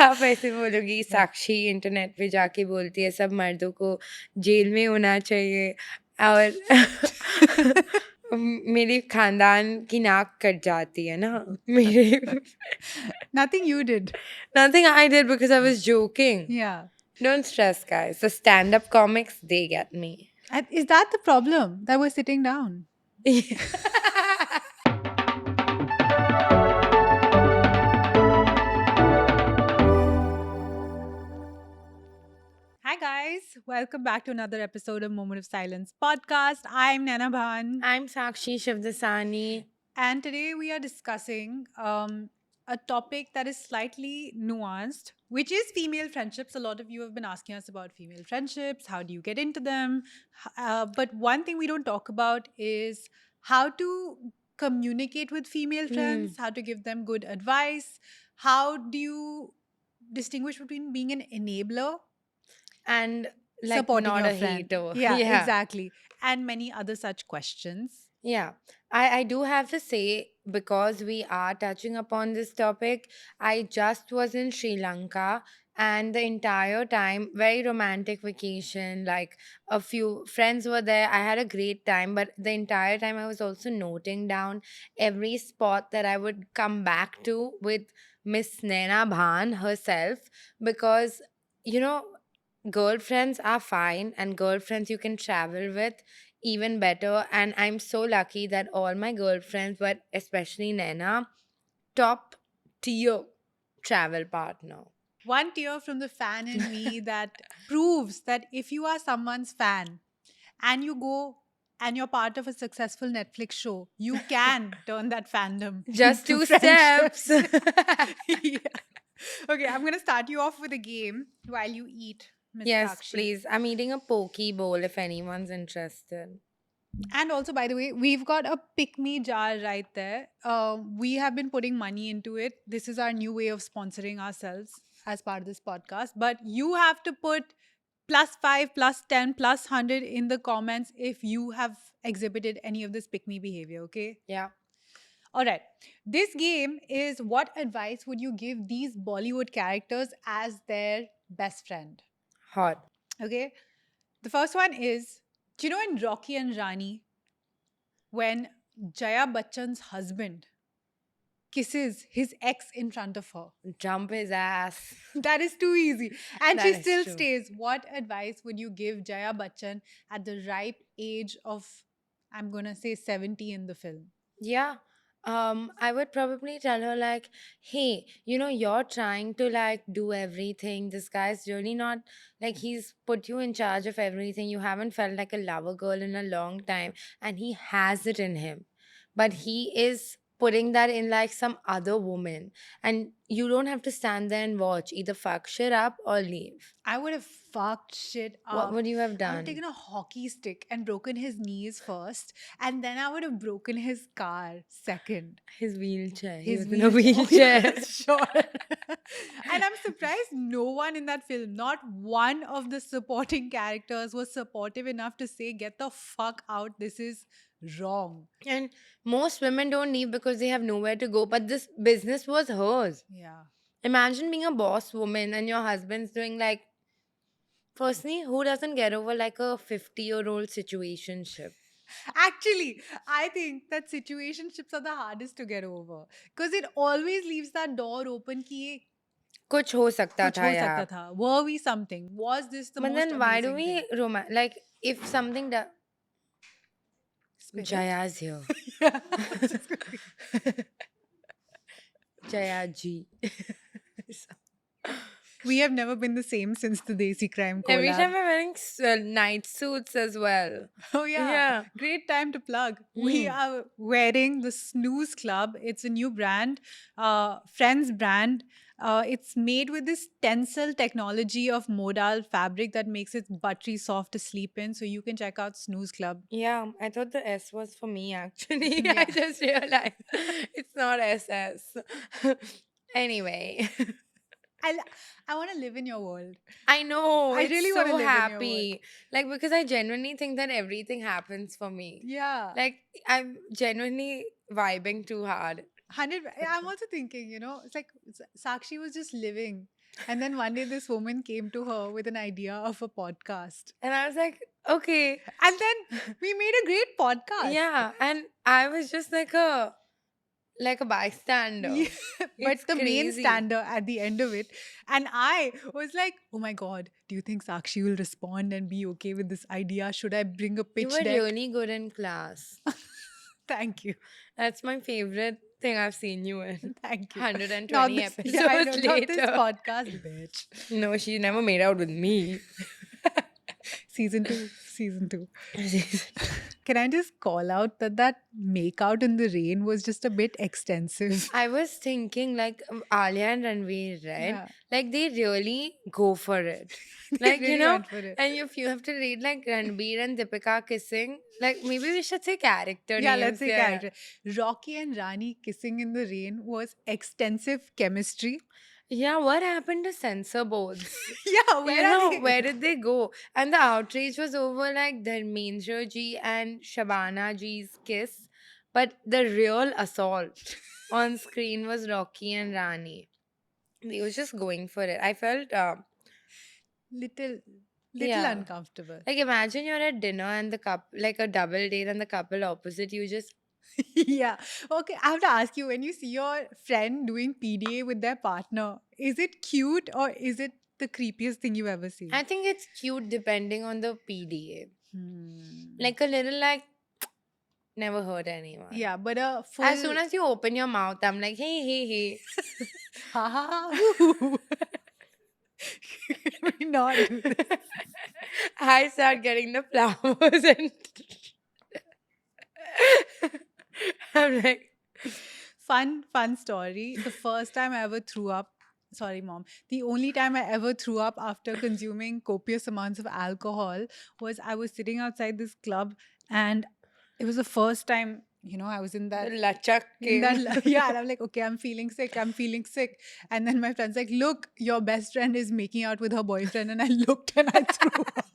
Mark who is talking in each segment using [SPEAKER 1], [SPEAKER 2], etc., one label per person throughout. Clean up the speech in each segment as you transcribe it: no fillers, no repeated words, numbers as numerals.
[SPEAKER 1] आप ऐसे बोलोगी साक्षी इंटरनेट पे जाके बोलती है सब मर्दों को जेल में होना चाहिए और मेरे खानदान की नाक कट जाती है ना मेरे
[SPEAKER 2] Nothing you did.
[SPEAKER 1] nothing I did because I was joking.
[SPEAKER 2] Yeah.
[SPEAKER 1] Don't stress, guys. The stand-up comics, they get me.
[SPEAKER 2] And is that the problem that we're sitting down? Hi guys, welcome back to another episode of Moment of Silence podcast. I'm Nana Bhan,
[SPEAKER 1] I'm Sakshi Shivdasani.
[SPEAKER 2] and today we are discussing a topic that is slightly nuanced, which is female friendships. A lot of you have been asking us about female friendships. How do you get into them? But one thing we don't talk about is how to communicate with female friends, how to give them good advice. How do you distinguish between being an enabler,
[SPEAKER 1] And like
[SPEAKER 2] supporting
[SPEAKER 1] not
[SPEAKER 2] your
[SPEAKER 1] a
[SPEAKER 2] friend?
[SPEAKER 1] hater.
[SPEAKER 2] Yeah,
[SPEAKER 1] Yeah.
[SPEAKER 2] exactly. And many other such questions.
[SPEAKER 1] Yeah. I do have to say, because we are touching upon this topic, I just was in Sri Lanka and the entire time, very romantic vacation, like a few friends were there. I had a great time, but the entire time I was also noting down every spot that I would come back to with Miss Naina Bhan herself, because you know, girlfriends are fine and girlfriends you can travel with even better. And I'm so lucky that all my girlfriends, but especially Nena, top tier travel partner.
[SPEAKER 2] One tear from the fan in me that proves that if you are someone's fan and you go and you're part of a successful Netflix show, you can turn that fandom
[SPEAKER 1] Just
[SPEAKER 2] into
[SPEAKER 1] two steps.
[SPEAKER 2] friendships. Yeah. Okay, I'm going to start you off with a game while you eat, Miss
[SPEAKER 1] Yes,
[SPEAKER 2] Sakshi.
[SPEAKER 1] please. I'm eating a poke bowl if anyone's interested.
[SPEAKER 2] And also, by the way, we've got a pick me jar right there. We have been putting money into it. This is our new way of sponsoring ourselves as part of this podcast. But you have to put +5, +10, +100 in the comments if you have exhibited any of this pick me behavior. Okay.
[SPEAKER 1] Yeah.
[SPEAKER 2] All right. This game is what advice would you give these Bollywood characters as their best friend?
[SPEAKER 1] Hot.
[SPEAKER 2] Okay. The first one is, do you know in Rocky and Rani, when Jaya Bachchan's husband kisses his ex in front of her?
[SPEAKER 1] Jump his ass.
[SPEAKER 2] That is too easy. And she
[SPEAKER 1] That is
[SPEAKER 2] still
[SPEAKER 1] true.
[SPEAKER 2] stays. What advice would you give Jaya Bachchan at the ripe age of, I'm going to say 70 in the film?
[SPEAKER 1] Yeah. I would probably tell her like, hey, you're trying to like do everything. This guy's really not like he's put you in charge of everything. You haven't felt like a lover girl in a long time, and he has it in him. But he is putting that in like some other woman. And you don't have to stand there and watch. Either fuck shit up or leave.
[SPEAKER 2] I would have fucked shit
[SPEAKER 1] What
[SPEAKER 2] up.
[SPEAKER 1] would you have
[SPEAKER 2] I would have
[SPEAKER 1] done?
[SPEAKER 2] taken a hockey stick and broken his knees first, and then I would have broken his car second.
[SPEAKER 1] His wheelchair. He
[SPEAKER 2] His
[SPEAKER 1] was in a
[SPEAKER 2] wheelchair.
[SPEAKER 1] wheelchair.
[SPEAKER 2] Sure. And I'm surprised no one in that film, not one of the supporting characters, was supportive enough to say, get the fuck out. This is wrong.
[SPEAKER 1] And most women don't leave because they have nowhere to go, but this business was hers.
[SPEAKER 2] Yeah.
[SPEAKER 1] Imagine being a boss woman and your husband's doing like, firstly, who doesn't get over like a 50-year-old situationship?
[SPEAKER 2] Actually, I think that situationships are the hardest to get over because it always leaves that door open ki
[SPEAKER 1] कुछ हो सकता
[SPEAKER 2] कुछ
[SPEAKER 1] था
[SPEAKER 2] हो सकता
[SPEAKER 1] यार.
[SPEAKER 2] था. Were we something? Was this the
[SPEAKER 1] But
[SPEAKER 2] most
[SPEAKER 1] then why do
[SPEAKER 2] amazing
[SPEAKER 1] we
[SPEAKER 2] thing?
[SPEAKER 1] like if something
[SPEAKER 2] Spit it.
[SPEAKER 1] Jaya's here.
[SPEAKER 2] Yeah, just quickly.
[SPEAKER 1] Jaya ji.
[SPEAKER 2] We have never been the same since the Desi Crime
[SPEAKER 1] Every
[SPEAKER 2] collab.
[SPEAKER 1] time we're wearing night suits as well.
[SPEAKER 2] Oh yeah.
[SPEAKER 1] Yeah.
[SPEAKER 2] Great time to plug. We are wearing the Snooze Club. It's a new brand, Friends brand. It's made with this tensile technology of modal fabric that makes it buttery soft to sleep in. So you can check out Snooze Club.
[SPEAKER 1] Yeah, I thought the S was for me actually.
[SPEAKER 2] Yeah.
[SPEAKER 1] I just realized it's not SS. Anyway,
[SPEAKER 2] I want to live in your world.
[SPEAKER 1] I know
[SPEAKER 2] I
[SPEAKER 1] it's
[SPEAKER 2] really
[SPEAKER 1] so
[SPEAKER 2] wanna live in your world.
[SPEAKER 1] happy. Like because I genuinely think that everything happens for me.
[SPEAKER 2] Yeah.
[SPEAKER 1] Like I'm genuinely vibing too hard.
[SPEAKER 2] 100. I'm also thinking, it's like Sakshi was just living. And then one day this woman came to her with an idea of a podcast.
[SPEAKER 1] And I was like, okay.
[SPEAKER 2] And then we made a great podcast.
[SPEAKER 1] Yeah. And I was just like a bystander.
[SPEAKER 2] Yeah, but
[SPEAKER 1] It's
[SPEAKER 2] the main
[SPEAKER 1] crazy.
[SPEAKER 2] stander at the end of it. And I was like, oh my God, do you think Sakshi will respond and be okay with this idea? Should I bring a
[SPEAKER 1] You
[SPEAKER 2] pitch
[SPEAKER 1] were
[SPEAKER 2] deck?
[SPEAKER 1] really good in class.
[SPEAKER 2] Thank you.
[SPEAKER 1] That's my favorite thing I've seen you in.
[SPEAKER 2] Thank you.
[SPEAKER 1] 120
[SPEAKER 2] Not this,
[SPEAKER 1] episodes
[SPEAKER 2] yeah, I know,
[SPEAKER 1] later.
[SPEAKER 2] not this podcast, bitch.
[SPEAKER 1] No, she never made out with me.
[SPEAKER 2] Season 2. Season 2. Can I just call out that make out in the rain was just a bit extensive?
[SPEAKER 1] I was thinking like Alia and Ranveer, right?
[SPEAKER 2] Yeah.
[SPEAKER 1] Like they really go for it.
[SPEAKER 2] They
[SPEAKER 1] Like, you
[SPEAKER 2] really
[SPEAKER 1] know,
[SPEAKER 2] went for it.
[SPEAKER 1] and if you have to read like Ranbir and Deepika kissing, like maybe we should say character
[SPEAKER 2] Yeah,
[SPEAKER 1] names.
[SPEAKER 2] let's say character. Rocky and Rani kissing in the rain was extensive chemistry.
[SPEAKER 1] Yeah, what happened to censor boards?
[SPEAKER 2] Yeah, where are they?
[SPEAKER 1] Where did they go? And the outrage was over like Dharmendra ji and Shabana ji's kiss, but the real assault on screen was Rocky and Rani. They was just going for it. I felt
[SPEAKER 2] Little
[SPEAKER 1] yeah.
[SPEAKER 2] uncomfortable.
[SPEAKER 1] Like imagine you're at dinner and the couple, like a double date, and the couple opposite you just
[SPEAKER 2] Yeah. Okay, I have to ask you, when you see your friend doing PDA with their partner, is it cute or is it the creepiest thing you've ever seen?
[SPEAKER 1] I think it's cute depending on the PDA.
[SPEAKER 2] Hmm.
[SPEAKER 1] Like a little like never hurt anyone.
[SPEAKER 2] Yeah, but a full
[SPEAKER 1] As soon as you open your mouth, I'm like, hey.
[SPEAKER 2] ha ha ha woo. Can we not do this?
[SPEAKER 1] I start getting the flowers and I'm like,
[SPEAKER 2] Fun story. The first time I ever threw up, sorry, mom, the only time I ever threw up after consuming copious amounts of alcohol was I was sitting outside this club, and it was the first time, I was in that.
[SPEAKER 1] the lachak
[SPEAKER 2] In
[SPEAKER 1] came.
[SPEAKER 2] that, yeah, and I'm like, okay, I'm feeling sick. And then my friend's like, look, your best friend is making out with her boyfriend. And I looked and I threw up.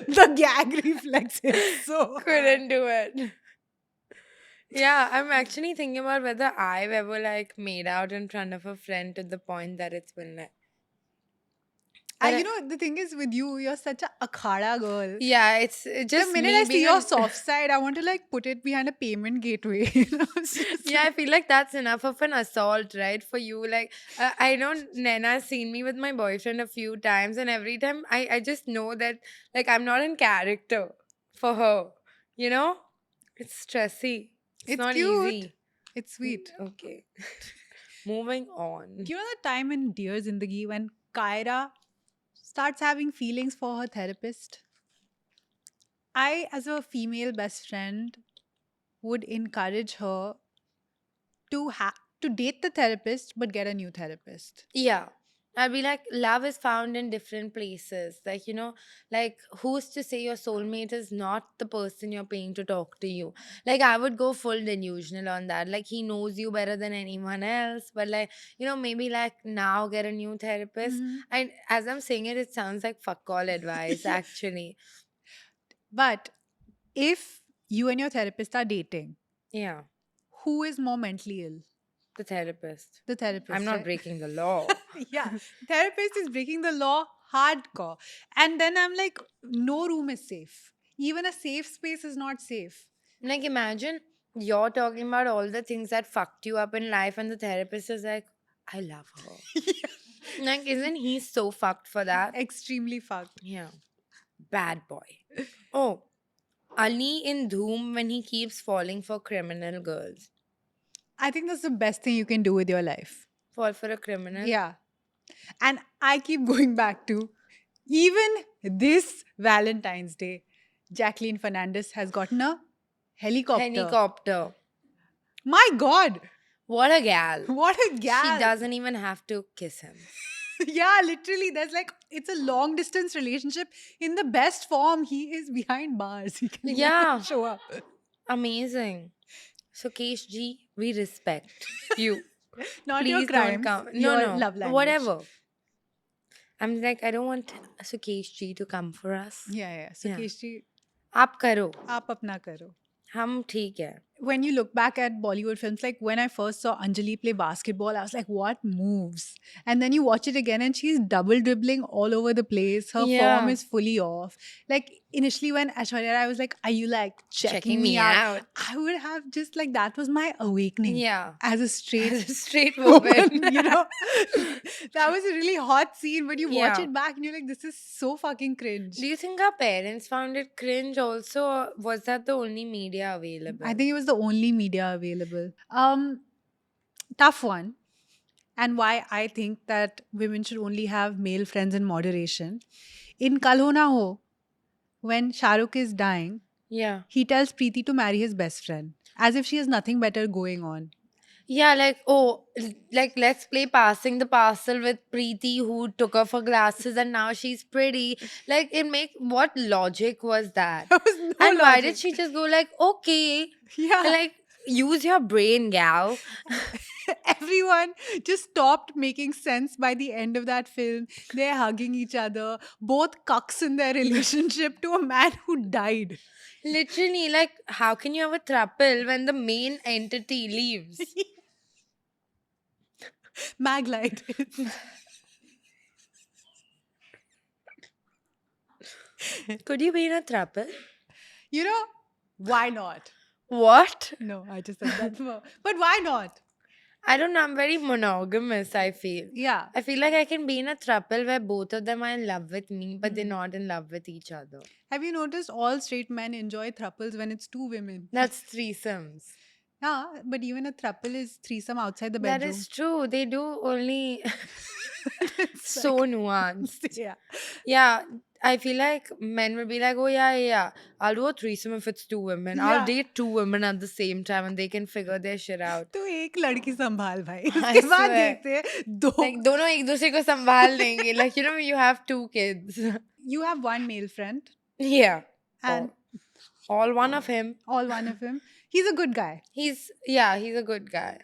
[SPEAKER 2] The gag reflex is so.
[SPEAKER 1] Couldn't do it. Yeah, I'm actually thinking about whether I've ever like made out in front of a friend to the point that it's been like.
[SPEAKER 2] And
[SPEAKER 1] But
[SPEAKER 2] you know, the thing is with you, you're such a akhada girl.
[SPEAKER 1] yeah, it's just
[SPEAKER 2] The minute
[SPEAKER 1] me
[SPEAKER 2] I see
[SPEAKER 1] being
[SPEAKER 2] your
[SPEAKER 1] a-
[SPEAKER 2] soft side, I want to like put it behind a payment gateway. It's just
[SPEAKER 1] Yeah, I feel like that's enough of an assault, right? For you. Like, I know Naina's seen me with my boyfriend a few times, and every time I just know that, like, I'm not in character for her. You know? It's stressy. It's not
[SPEAKER 2] cute.
[SPEAKER 1] easy.
[SPEAKER 2] It's sweet.
[SPEAKER 1] Okay. Moving on.
[SPEAKER 2] You know the time in Dear Zindagi when Kyra starts having feelings for her therapist? I, as a female best friend, would encourage her to date the therapist but get a new therapist.
[SPEAKER 1] Yeah. I'd be like, love is found in different places. Like, like who's to say your soulmate is not the person you're paying to talk to you? Like, I would go full delusional on that. Like, he knows you better than anyone else. But, like, maybe like now get a new therapist.
[SPEAKER 2] Mhm.
[SPEAKER 1] And as I'm saying it, it sounds like fuck all advice,
[SPEAKER 2] Yeah.
[SPEAKER 1] actually.
[SPEAKER 2] But if you and your therapist are dating,
[SPEAKER 1] Yeah.
[SPEAKER 2] who is more mentally ill?
[SPEAKER 1] The therapist.
[SPEAKER 2] The therapist.
[SPEAKER 1] I'm not
[SPEAKER 2] right?
[SPEAKER 1] breaking the law.
[SPEAKER 2] Yeah, therapist is breaking the law hardcore. And then I'm like, no room is safe. Even a safe space is not safe.
[SPEAKER 1] Like, imagine you're talking about all the things that fucked you up in life, and the therapist is like, I love her. Like, isn't he so fucked for that?
[SPEAKER 2] Extremely fucked.
[SPEAKER 1] Yeah. Bad boy. Oh, Ali in Dhoom when he keeps falling for criminal girls.
[SPEAKER 2] I think that's the best thing you can do with your life.
[SPEAKER 1] Fall for a criminal?
[SPEAKER 2] Yeah. And I keep going back to even this Valentine's Day, Jacqueline Fernandez has gotten a helicopter.
[SPEAKER 1] Helicopter.
[SPEAKER 2] My God.
[SPEAKER 1] What a gal.
[SPEAKER 2] What a gal.
[SPEAKER 1] She doesn't even have to kiss him.
[SPEAKER 2] Yeah, literally. There's like, it's a long distance relationship in the best form. He is behind bars. He can
[SPEAKER 1] Yeah.
[SPEAKER 2] show up.
[SPEAKER 1] Amazing. So, Kesh G, we respect you.
[SPEAKER 2] Not
[SPEAKER 1] Please
[SPEAKER 2] your crimes,
[SPEAKER 1] don't come.
[SPEAKER 2] your
[SPEAKER 1] No,
[SPEAKER 2] love language.
[SPEAKER 1] whatever. I'm like, I don't want Sukesh ji to come for us.
[SPEAKER 2] Yeah. So
[SPEAKER 1] Yeah.
[SPEAKER 2] Keshi,
[SPEAKER 1] आप करो,
[SPEAKER 2] aap apna karo.
[SPEAKER 1] हम ठीक है.
[SPEAKER 2] when you look back at Bollywood films, like when I first saw Anjali play basketball, I was like, what moves? And then you watch it again and she's double dribbling all over the place. Her form
[SPEAKER 1] Yeah.
[SPEAKER 2] is fully off. Like initially when Aishwarya Rai was like, are you like checking
[SPEAKER 1] Checking
[SPEAKER 2] me
[SPEAKER 1] me
[SPEAKER 2] out?
[SPEAKER 1] out.
[SPEAKER 2] I would have just like, that was my awakening
[SPEAKER 1] Yeah.
[SPEAKER 2] as a straight
[SPEAKER 1] As a straight
[SPEAKER 2] woman,
[SPEAKER 1] woman.
[SPEAKER 2] you know? That was a really hot scene, but you watch
[SPEAKER 1] Yeah.
[SPEAKER 2] it back and you're like, this is so fucking cringe.
[SPEAKER 1] Do you think our parents found it cringe also, or was that the only media available?
[SPEAKER 2] I think it was the only media available. Tough one. And why I think that women should only have male friends in moderation. In Kal Ho Na Ho, when Shahrukh is dying,
[SPEAKER 1] Yeah.
[SPEAKER 2] he tells Preeti to marry his best friend, as if she has nothing better going on.
[SPEAKER 1] Yeah, like, oh, like let's play passing the parcel with Preeti who took off her glasses and now she's pretty. Like, it make what logic was that?
[SPEAKER 2] There was no
[SPEAKER 1] And why did
[SPEAKER 2] logic.
[SPEAKER 1] she just go like, okay,
[SPEAKER 2] Yeah.
[SPEAKER 1] like use your brain, gal?
[SPEAKER 2] Everyone just stopped making sense by the end of that film. They're hugging each other, both cucks in their relationship to a man who died.
[SPEAKER 1] Literally, like, how can you have a throuple when the main entity leaves?
[SPEAKER 2] Maglite.
[SPEAKER 1] Could you be in a throuple?
[SPEAKER 2] You know, why not?
[SPEAKER 1] What?
[SPEAKER 2] No, I just said that. But why not?
[SPEAKER 1] I don't know. I'm very monogamous, I feel.
[SPEAKER 2] Yeah.
[SPEAKER 1] I feel like I can be in a throuple where both of them are in love with me, but they're
[SPEAKER 2] Mm.
[SPEAKER 1] not in love with each other.
[SPEAKER 2] Have you noticed all straight men enjoy thruples when it's two women?
[SPEAKER 1] That's threesomes.
[SPEAKER 2] Yeah, but even a thruple is threesome outside the
[SPEAKER 1] That
[SPEAKER 2] bedroom.
[SPEAKER 1] is true. They do only
[SPEAKER 2] It's
[SPEAKER 1] so
[SPEAKER 2] like-
[SPEAKER 1] nuanced.
[SPEAKER 2] yeah.
[SPEAKER 1] Yeah, I feel like men will be like, oh, yeah. I'll do a threesome if it's two women. I'll
[SPEAKER 2] Yeah.
[SPEAKER 1] date two women at the same time and they can figure their shit out.
[SPEAKER 2] तो एक लड़की संभाल भाई
[SPEAKER 1] I
[SPEAKER 2] उसके बाद
[SPEAKER 1] swear.
[SPEAKER 2] देखते हैं दो.
[SPEAKER 1] Like, दोनों एक दूसरे को संभाल लेंगे. Like, you know, you have two kids.
[SPEAKER 2] You have one male friend
[SPEAKER 1] Yeah.
[SPEAKER 2] and
[SPEAKER 1] All one of him.
[SPEAKER 2] all one of him. He's a good guy.
[SPEAKER 1] He's a good guy.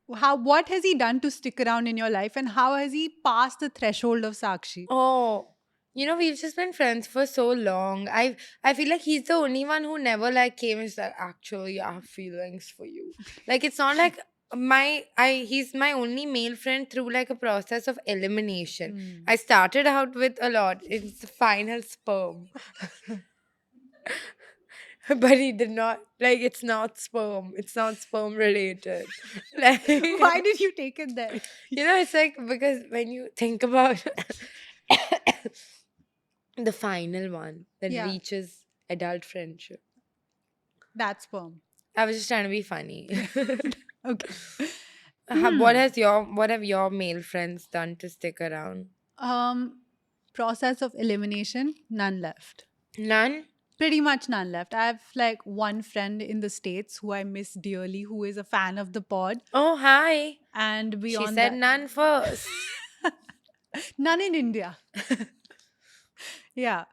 [SPEAKER 2] What has he done to stick around in your life and how has he passed the threshold of Sakshi?
[SPEAKER 1] Oh, you know, we've just been friends for so long. I feel like he's the only one who never like came and said, actually, I have feelings for you. Like it's not like he's my only male friend through like a process of elimination.
[SPEAKER 2] Hmm.
[SPEAKER 1] I started out with a lot. It's the final sperm. But he did not like it's not sperm. It's not sperm related. Like
[SPEAKER 2] Why did you take it there?
[SPEAKER 1] you know, it's like because when you think about the final one that
[SPEAKER 2] Yeah.
[SPEAKER 1] reaches adult friendship.
[SPEAKER 2] That's sperm.
[SPEAKER 1] I was just trying to be funny.
[SPEAKER 2] Okay.
[SPEAKER 1] What have your male friends done to stick around?
[SPEAKER 2] Process of elimination, none left.
[SPEAKER 1] None?
[SPEAKER 2] Pretty much none left. I have like one friend in the States who I miss dearly, who is a fan of the pod.
[SPEAKER 1] Oh, hi.
[SPEAKER 2] And
[SPEAKER 1] She
[SPEAKER 2] beyond
[SPEAKER 1] said
[SPEAKER 2] that,
[SPEAKER 1] none first.
[SPEAKER 2] none in India. Yeah.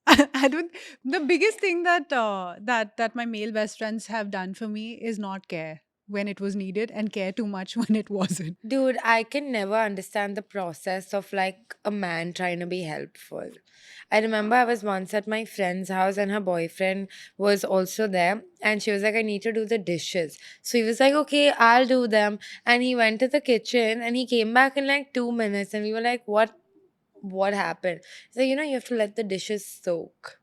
[SPEAKER 2] I don't. The biggest thing that my male best friends have done for me is not care when it was needed and care too much when it wasn't.
[SPEAKER 1] Dude, I can never understand the process of like a man trying to be helpful. I remember I was once at my friend's house and her boyfriend was also there and she was like, I need to do the dishes. So he was like, okay, I'll do them. And he went to the kitchen and he came back in like 2 minutes and we were like, what happened? He's like, you know, you have to let the dishes soak.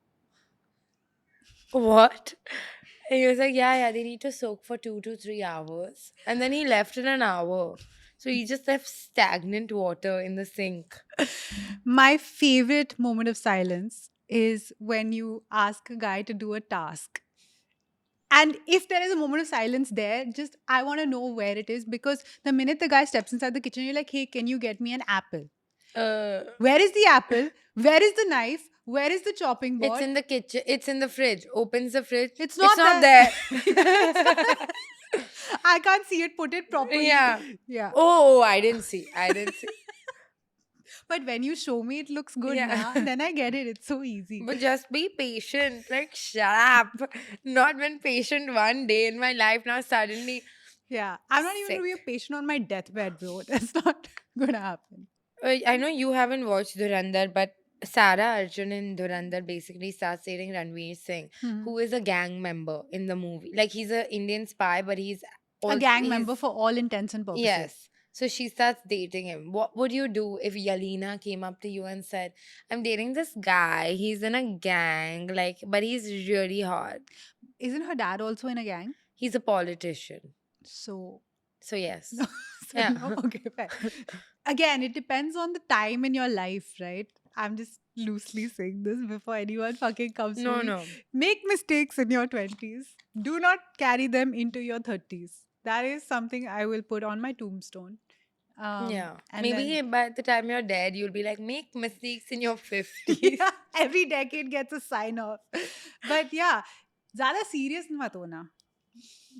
[SPEAKER 1] What? And he was like, yeah, they need to soak for 2 to 3 hours. And then he left in an hour. So he just left stagnant water in the sink.
[SPEAKER 2] My favorite moment of silence is when you ask a guy to do a task. And if there is a moment of silence there, just I want to know where it is because the minute the guy steps inside the kitchen, you're like, hey, can you get me an apple? Where is the apple? Where is the knife? Where is the chopping board?
[SPEAKER 1] It's in the kitchen. It's in the fridge. Opens the fridge.
[SPEAKER 2] It's not
[SPEAKER 1] there.
[SPEAKER 2] I can't see it. Put it properly.
[SPEAKER 1] Yeah.
[SPEAKER 2] Yeah.
[SPEAKER 1] Oh, I didn't see.
[SPEAKER 2] But when you show me, it looks good
[SPEAKER 1] Yeah.
[SPEAKER 2] now. Then I get it. It's so easy.
[SPEAKER 1] But just be patient. Like, shut up. Not been patient one day in my life. Now suddenly.
[SPEAKER 2] Yeah. I'm not even going to be a
[SPEAKER 1] Sick.
[SPEAKER 2] patient on my deathbed, bro. That's not going to happen.
[SPEAKER 1] I know you haven't watched Dhurandhar, but Sarah Arjun in Dhurandhar basically starts dating Ranveer Singh,
[SPEAKER 2] Hmm.
[SPEAKER 1] who is a gang member in the movie. Like he's a Indian spy, but
[SPEAKER 2] A
[SPEAKER 1] also
[SPEAKER 2] gang member
[SPEAKER 1] he's
[SPEAKER 2] for all intents and purposes.
[SPEAKER 1] yes. So she starts dating him. What would you do if Yalina came up to you and said, "I'm dating this guy. He's in a gang, like, but he's really hot.
[SPEAKER 2] Isn't her dad also in a gang?
[SPEAKER 1] He's a politician."
[SPEAKER 2] So
[SPEAKER 1] So
[SPEAKER 2] no,
[SPEAKER 1] yes,
[SPEAKER 2] so
[SPEAKER 1] yeah.
[SPEAKER 2] no. Okay, fair. Again, it depends on the time in your life, right? I'm just loosely saying this before anyone fucking comes for
[SPEAKER 1] No,
[SPEAKER 2] me.
[SPEAKER 1] no.
[SPEAKER 2] Make mistakes in your 20s. Do not carry them into your 30s. That is something I will put on my tombstone.
[SPEAKER 1] Yeah.
[SPEAKER 2] And
[SPEAKER 1] Maybe
[SPEAKER 2] then,
[SPEAKER 1] by the time you're dead, you'll be like, make mistakes in your 50s.
[SPEAKER 2] yeah, every decade gets a sign off. But yeah, ज़्यादा serious मत होना.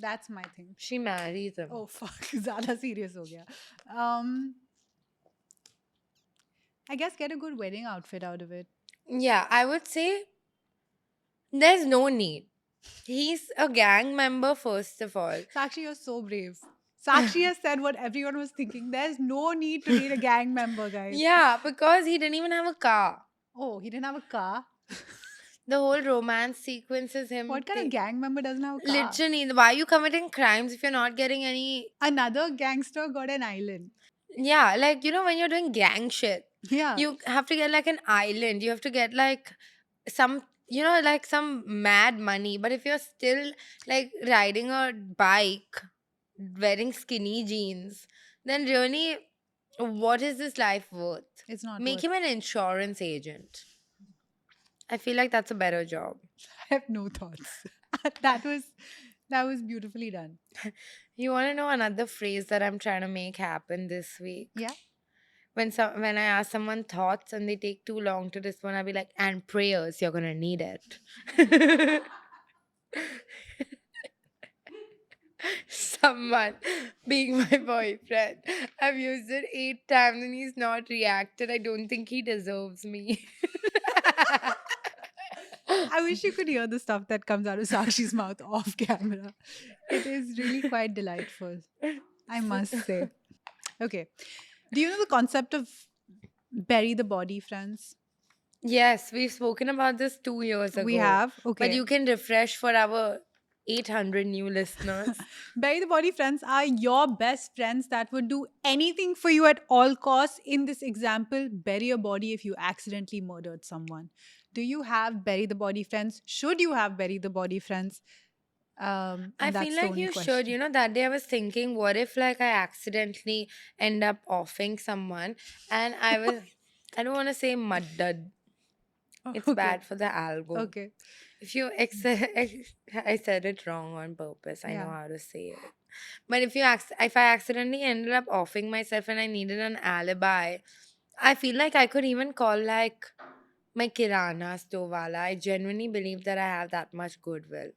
[SPEAKER 2] That's my thing.
[SPEAKER 1] She marries him.
[SPEAKER 2] Oh fuck, ज़्यादा serious हो गया. Um, I guess get a good wedding outfit out of it.
[SPEAKER 1] Yeah, I would say there's no need. He's a gang member, first of all.
[SPEAKER 2] Sakshi, you're so brave. Sakshi has said what everyone was thinking. There's no need to date a gang member, guys.
[SPEAKER 1] Yeah, because he didn't even have a car.
[SPEAKER 2] Oh, he didn't have a car.
[SPEAKER 1] The whole romance sequence is him.
[SPEAKER 2] What kind of gang member doesn't have a car?
[SPEAKER 1] Literally, why are you committing crimes if you're not getting any?
[SPEAKER 2] Another gangster got an island.
[SPEAKER 1] Yeah, like, when you're doing gang shit,
[SPEAKER 2] Yeah.
[SPEAKER 1] you have to get like an island. You have to get like some, like some mad money. But if you're still like riding a bike, wearing skinny jeans, then really, what is this life worth?
[SPEAKER 2] It's not
[SPEAKER 1] Make
[SPEAKER 2] worth.
[SPEAKER 1] him an insurance agent. I feel like that's a better job.
[SPEAKER 2] I have no thoughts. that was beautifully done.
[SPEAKER 1] You want to know another phrase that I'm trying to make happen this week?
[SPEAKER 2] Yeah.
[SPEAKER 1] When I ask someone thoughts and they take too long to respond, I'll be like, and prayers, you're gonna need it. Someone being my boyfriend. I've used it 8 times and he's not reacted. I don't think he deserves me.
[SPEAKER 2] I wish you could hear the stuff that comes out of Sakshi's mouth off camera. It is really quite delightful, I must say. Okay. Do you know the concept of bury the body, friends?
[SPEAKER 1] Yes, we've spoken about this 2 years ago.
[SPEAKER 2] We have.
[SPEAKER 1] But
[SPEAKER 2] Okay.
[SPEAKER 1] you can refresh for our 800 new listeners.
[SPEAKER 2] Bury the body friends are your best friends that would do anything for you at all costs. In this example, bury a body if you accidentally murdered someone. Do you have bury the body friends? Should you have bury the body friends?
[SPEAKER 1] I
[SPEAKER 2] And
[SPEAKER 1] feel
[SPEAKER 2] that's the
[SPEAKER 1] like
[SPEAKER 2] only
[SPEAKER 1] you should.
[SPEAKER 2] question.
[SPEAKER 1] That day I was thinking, what if like I accidentally end up offing someone and I don't want to say murdered. It's
[SPEAKER 2] Okay.
[SPEAKER 1] bad for the algo.
[SPEAKER 2] Okay.
[SPEAKER 1] If you I said it wrong on purpose. I know
[SPEAKER 2] Yeah.
[SPEAKER 1] how to say it. But if I accidentally ended up offing myself and I needed an alibi, I feel like I could even call like my kirana store wala. I genuinely believe that I have that much goodwill.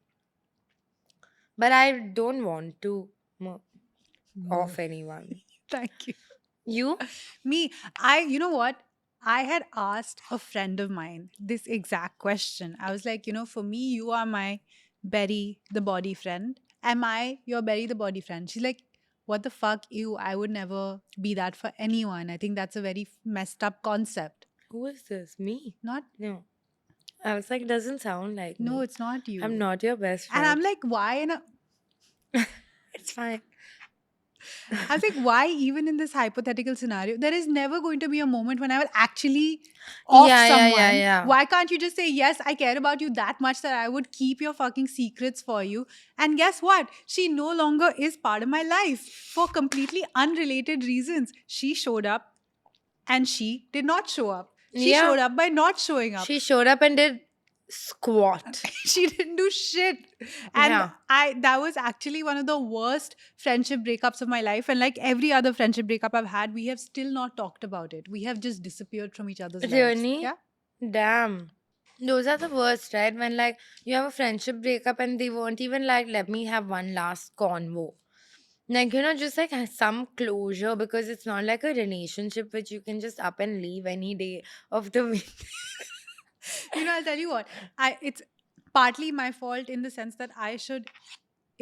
[SPEAKER 1] But I don't want to off anyone.
[SPEAKER 2] Thank you.
[SPEAKER 1] You?
[SPEAKER 2] Me, you know what? I had asked a friend of mine this exact question. I was like, for me, you are my bury the body friend. Am I your bury the body friend? She's like, what the fuck, you? I would never be that for anyone. I think that's a very messed up concept.
[SPEAKER 1] Who is this? Me?
[SPEAKER 2] Not,
[SPEAKER 1] No. I was like, doesn't sound like
[SPEAKER 2] no,
[SPEAKER 1] me.
[SPEAKER 2] it's not you.
[SPEAKER 1] I'm not your best
[SPEAKER 2] And
[SPEAKER 1] friend.
[SPEAKER 2] I'm like, why?
[SPEAKER 1] It's fine.
[SPEAKER 2] I was like, why even in this hypothetical scenario? There is never going to be a moment when I will actually off someone.
[SPEAKER 1] Yeah.
[SPEAKER 2] Why can't you just say, yes, I care about you that much that I would keep your fucking secrets for you? And guess what? She no longer is part of my life for completely unrelated reasons. She showed up and she did not show up. She
[SPEAKER 1] Yeah.
[SPEAKER 2] showed up by not showing up.
[SPEAKER 1] She showed up and did squat.
[SPEAKER 2] She didn't do shit. And
[SPEAKER 1] Yeah.
[SPEAKER 2] that was actually one of the worst friendship breakups of my life. And like every other friendship breakup I've had, we have still not talked about it. We have just disappeared from each other's lives.
[SPEAKER 1] Really?
[SPEAKER 2] Yeah.
[SPEAKER 1] Damn. Those are the worst, right? When like you have a friendship breakup and they won't even like let me have one last convo. Like, just like some closure because it's not like a relationship which you can just up and leave any day of the week.
[SPEAKER 2] I'll tell you what. It's partly my fault in the sense that I should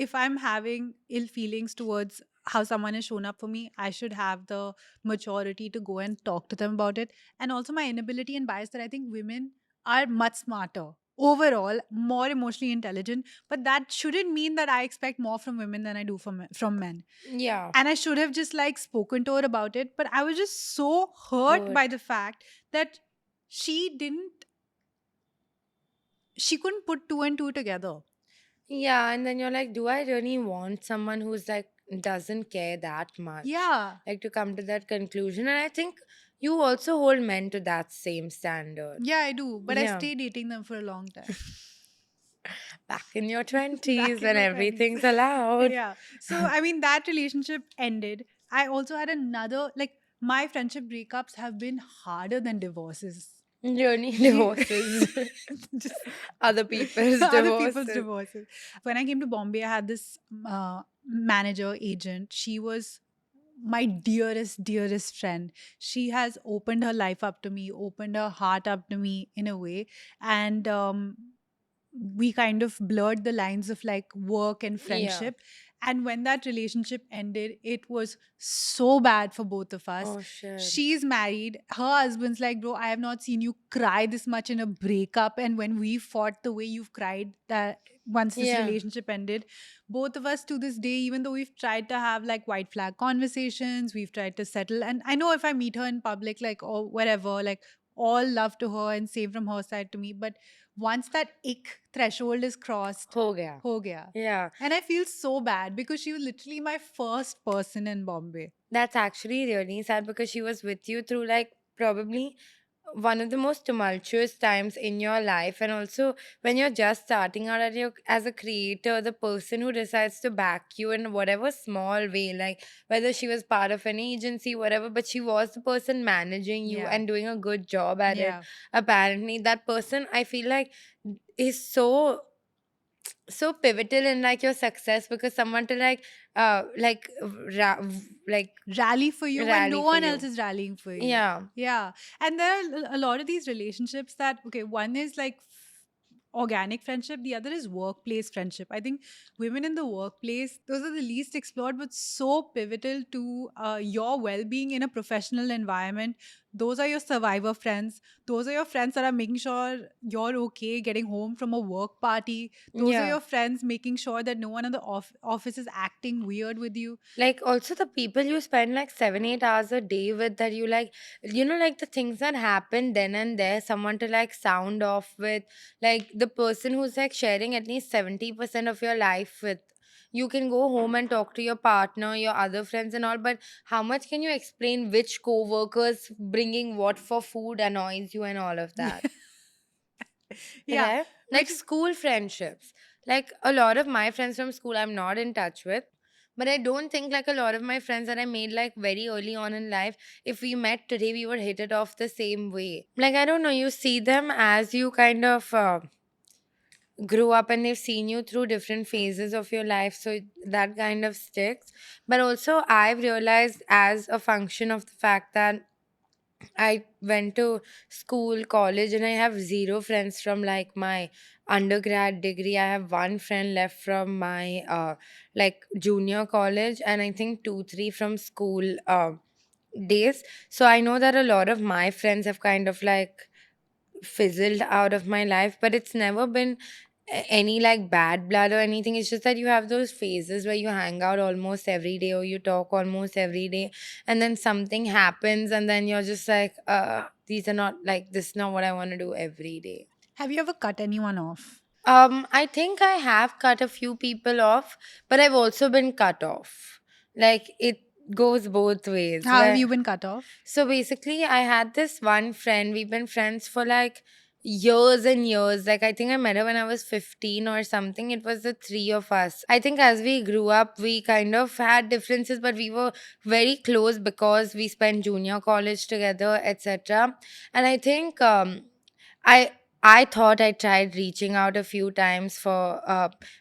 [SPEAKER 2] if I'm having ill feelings towards how someone has shown up for me, I should have the maturity to go and talk to them about it. And also my inability and bias that I think women are much smarter overall, more emotionally intelligent, but that shouldn't mean that I expect more from women than I do from men.
[SPEAKER 1] Yeah.
[SPEAKER 2] And I should have just like spoken to her about it, but I was just so hurt by
[SPEAKER 1] Hurt.
[SPEAKER 2] the fact that she didn't she couldn't put two and two together.
[SPEAKER 1] Yeah, and then you're like, do I really want someone who's like doesn't care that much?
[SPEAKER 2] Yeah.
[SPEAKER 1] Like to come to that conclusion. And I think you also hold men to that same standard.
[SPEAKER 2] Yeah, I do, but I
[SPEAKER 1] Yeah.
[SPEAKER 2] stayed dating them for a long time.
[SPEAKER 1] Back in your
[SPEAKER 2] Back
[SPEAKER 1] 20s
[SPEAKER 2] in
[SPEAKER 1] when
[SPEAKER 2] my 20s.
[SPEAKER 1] everything's allowed.
[SPEAKER 2] Yeah. So, I mean, that relationship ended. I also had another, like, my friendship breakups have been harder than divorces.
[SPEAKER 1] Journey
[SPEAKER 2] Ye-
[SPEAKER 1] divorces.
[SPEAKER 2] Just
[SPEAKER 1] Other people's
[SPEAKER 2] other people's
[SPEAKER 1] divorces.
[SPEAKER 2] divorces. When I came to Bombay, I had this manager agent. She was my dearest friend. She has opened her life up to me, opened her heart up to me in a way. And we kind of blurred the lines of like work and
[SPEAKER 1] Yeah.
[SPEAKER 2] friendship. And when that relationship ended, it was so bad for both of us.
[SPEAKER 1] Oh shit.
[SPEAKER 2] She's married. Her husband's like, bro, I have not seen you cry this much in a breakup. And when we fought the way you've cried that once this
[SPEAKER 1] Yeah.
[SPEAKER 2] relationship ended, both of us to this day, even though we've tried to have like white flag conversations, we've tried to settle. And I know if I meet her in public, like, or wherever, like, all love to her and same from her side to me. But once that ick threshold is crossed,
[SPEAKER 1] Ho gaya.
[SPEAKER 2] ho gaya.
[SPEAKER 1] Yeah.
[SPEAKER 2] And I feel so bad because she was literally my first person in Bombay.
[SPEAKER 1] That's actually really sad because she was with you through like probably one of the most tumultuous times in your life. And also when you're just starting out as a creator, the person who decides to back you in whatever small way, like whether she was part of an agency, whatever, but she was the person managing you
[SPEAKER 2] Yeah.
[SPEAKER 1] and doing a good job at it.
[SPEAKER 2] Yeah.
[SPEAKER 1] Apparently that person, I feel like, is so pivotal in like your success, because someone to like
[SPEAKER 2] Rally for you when no
[SPEAKER 1] rally for
[SPEAKER 2] one else
[SPEAKER 1] you.
[SPEAKER 2] is rallying for you.
[SPEAKER 1] Yeah.
[SPEAKER 2] Yeah. And there are a lot of these relationships that, okay, one is like organic friendship, the other is workplace friendship. I think women in the workplace, those are the least explored, but so pivotal to your well being in a professional environment. Those are your survivor friends. Those are your friends that are making sure you're okay getting home from a work party. Those are
[SPEAKER 1] Yeah.
[SPEAKER 2] your friends making sure that no one in the office is acting weird with you.
[SPEAKER 1] Like also the people you spend like 7 8 hours a day with, that you like, like the things that happen then and there, someone to like sound off with, like the person who's like sharing at least 70% of your life with. You can go home and talk to your partner, your other friends and all, but how much can you explain which co-workers bringing what for food annoys you and all of that?
[SPEAKER 2] Yeah.
[SPEAKER 1] Right? Like
[SPEAKER 2] Which
[SPEAKER 1] school friendships. Like a lot of my friends from school I'm not in touch with. But I don't think like a lot of my friends that I made like very early on in life, if we met today, we would hit it off the same way. Like, I don't know, you see them as you kind of grew up and they've seen you through different phases of your life. So that kind of sticks. But also, I've realized as a function of the fact that I went to school, college, and I have zero friends from like my undergrad degree. I have one friend left from my like junior college, and I think two, three from school days. So I know that a lot of my friends have kind of like fizzled out of my life, but it's never been any like bad blood or anything. It's just that you have those phases where you hang out almost every day or you talk almost every day, and then something happens, and then you're just like, these are not like, this is not what I want to do every day.
[SPEAKER 2] have you ever cut anyone off?
[SPEAKER 1] I think I have cut a few people off, but I've also been cut off. Like it goes both ways.
[SPEAKER 2] How have you been cut off?
[SPEAKER 1] So basically, I had this one friend. We've been friends for like years and years. Like, I think I met her when I was 15 or something. It was the three of us. I think as we grew up, we kind of had differences, but we were very close because we spent junior college together, etc. And I think I. I thought I tried reaching out a few times for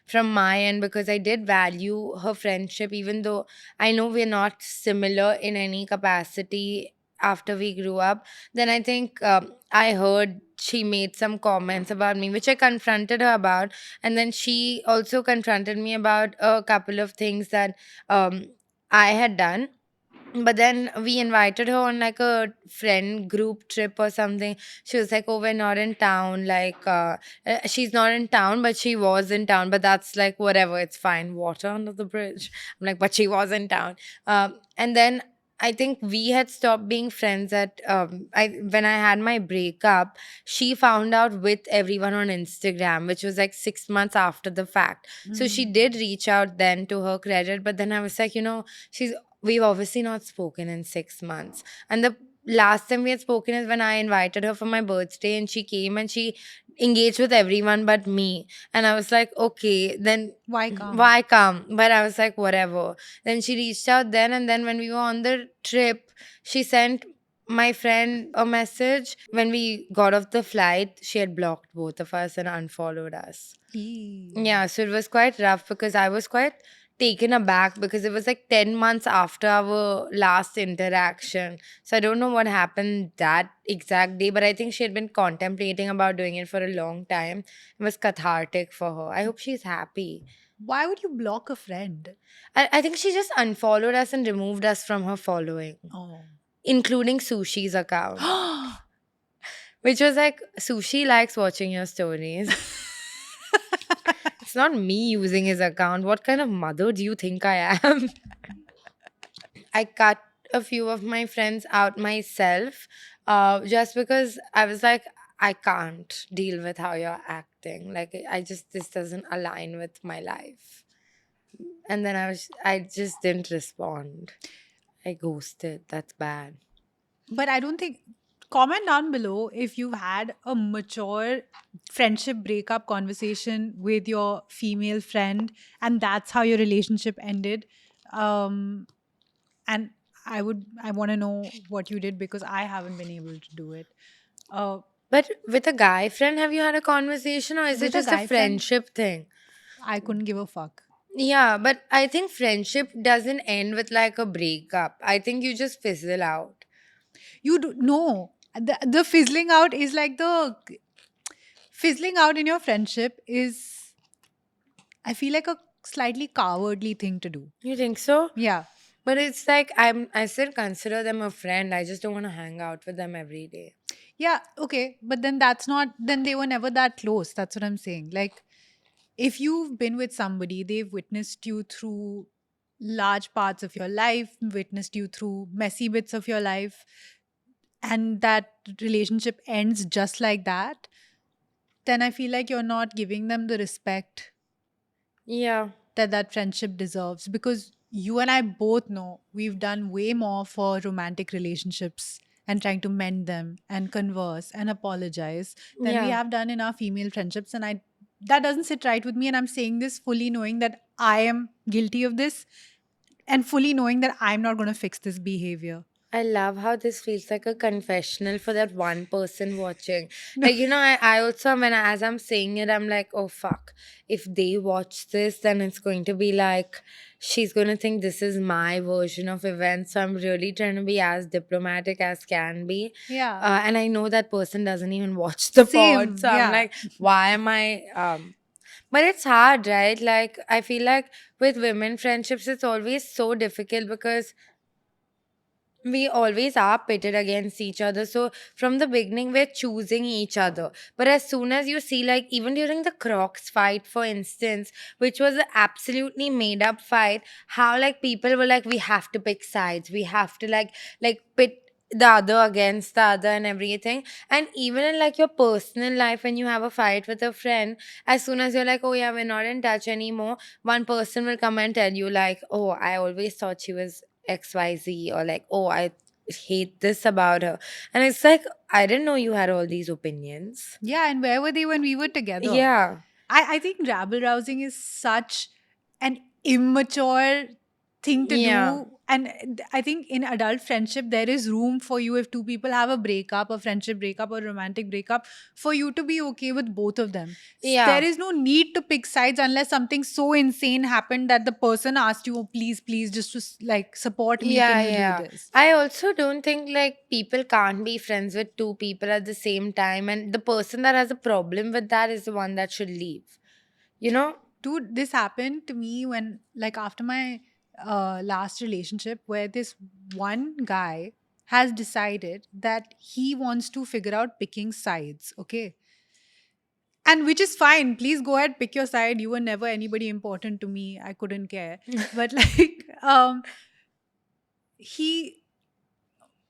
[SPEAKER 1] from my end, because I did value her friendship, even though I know we're not similar in any capacity after we grew up. Then I think I heard she made some comments about me, which I confronted her about. And then she also confronted me about a couple of things that um, I had done. But then we invited her on like a friend group trip or something. She was like, oh, we're not in town, like she's not in town, but she was in town. But that's like whatever, it's fine, water under the bridge. I'm like, but she was in town. And then I think we had stopped being friends at I when I had my breakup. She found out with everyone on Instagram, which was like 6 months after the fact. So she
[SPEAKER 2] Mm.
[SPEAKER 1] did reach out then, to her credit. But then I was like, she's we've obviously not spoken in 6 months. And the last time we had spoken is when I invited her for my birthday, and she came and she engaged with everyone but me. And I was like, okay, then
[SPEAKER 2] Why come?
[SPEAKER 1] why come? But I was like, whatever. Then she reached out then, and then when we were on the trip, she sent my friend a message. When we got off the flight, she had blocked both of us and unfollowed us.
[SPEAKER 2] Eee.
[SPEAKER 1] Yeah, so it was quite rough because I was quite taken aback because it was like 10 months after our last interaction. So I don't know what happened that exact day, but I think she had been contemplating about doing it for a long time. It was cathartic for her. I hope she's happy.
[SPEAKER 2] Why would you block a friend?
[SPEAKER 1] I think she just unfollowed us and removed us from her following,
[SPEAKER 2] Oh.
[SPEAKER 1] including Sushi's account, which was like, Sushi likes watching your stories. It's not me using his account. What kind of mother do you think I am? I cut a few of my friends out myself, just because I was like, I can't deal with how you're acting. Like, this doesn't align with my life. And then I just didn't respond. I ghosted. That's bad.
[SPEAKER 2] But I don't think. Comment down below if you've had a mature friendship breakup conversation with your female friend and that's how your relationship ended. Um, and I want to know what you did because I haven't been able to do it. Uh,
[SPEAKER 1] But with a guy friend, have you had a conversation, or is it
[SPEAKER 2] with a
[SPEAKER 1] just a
[SPEAKER 2] guy friend,
[SPEAKER 1] friendship thing?
[SPEAKER 2] I couldn't give a fuck.
[SPEAKER 1] Yeah, but I think friendship doesn't end with like a breakup. I think you just fizzle out.
[SPEAKER 2] You do no. The fizzling out is like the fizzling out in your friendship is, I feel like a slightly cowardly thing to do.
[SPEAKER 1] You think so?
[SPEAKER 2] Yeah.
[SPEAKER 1] But it's like I still consider them a friend. I just don't want to hang out with them every day.
[SPEAKER 2] Yeah, okay. But then that's not, then they were never that close. That's what I'm saying. Like, if you've been with somebody, they've witnessed you through large parts of your life, witnessed you through messy bits of your life, and that relationship ends just like that, then I feel like you're not giving them the respect
[SPEAKER 1] Yeah.
[SPEAKER 2] that that friendship deserves, because you and I both know we've done way more for romantic relationships and trying to mend them and converse and apologize than we
[SPEAKER 1] Yeah.
[SPEAKER 2] have done in our female friendships. And I, that doesn't sit right with me, and I'm saying this fully knowing that I am guilty of this and fully knowing that I'm not going to fix this behavior.
[SPEAKER 1] I love how this feels like a confessional for that one person watching. Like, I also, as I'm saying it, I'm like, oh, fuck. If they watch this, then it's going to be like, she's going to think this is my version of events. So I'm really trying to be as diplomatic as can be.
[SPEAKER 2] Yeah.
[SPEAKER 1] And I know that person doesn't even watch the pod.
[SPEAKER 2] Same.
[SPEAKER 1] So I'm
[SPEAKER 2] Yeah.
[SPEAKER 1] like, why am I. But it's hard, right? Like, I feel like with women friendships, it's always so difficult because we always are pitted against each other. So from the beginning, we're choosing each other. But as soon as you see, like, even during the Crocs fight, for instance, which was an absolutely made up fight, how like people were like, we have to pick sides, we have to like pit the other against the other and everything. And even in like your personal life, when you have a fight with a friend, as soon as you're like, oh yeah, we're not in touch anymore, one person will come and tell you like, oh, I always thought she was XYZ, or like, oh, I hate this about her. And it's like, I didn't know you had all these opinions.
[SPEAKER 2] Yeah. And where were they when we were together?
[SPEAKER 1] Yeah.
[SPEAKER 2] I think rabble rousing is such an immature thing to
[SPEAKER 1] Yeah.
[SPEAKER 2] do And I think in adult friendship, there is room for you if two people have a breakup, a friendship breakup, or romantic breakup, for you to be okay with both of them. There
[SPEAKER 1] Yeah.
[SPEAKER 2] is no need to pick sides unless something so insane happened that the person asked you, oh, please, please, just to like support me, can
[SPEAKER 1] Yeah,
[SPEAKER 2] you do
[SPEAKER 1] yeah.
[SPEAKER 2] this?
[SPEAKER 1] I also don't think like people can't be friends with two people at the same time, and the person that has a problem with that is the one that should leave. You know?
[SPEAKER 2] Dude, this happened to me when, like, after my last relationship, where this one guy has decided that he wants to figure out picking sides. Okay. And which is fine. Please go ahead, pick your side. You were never anybody important to me. I couldn't care. But like, he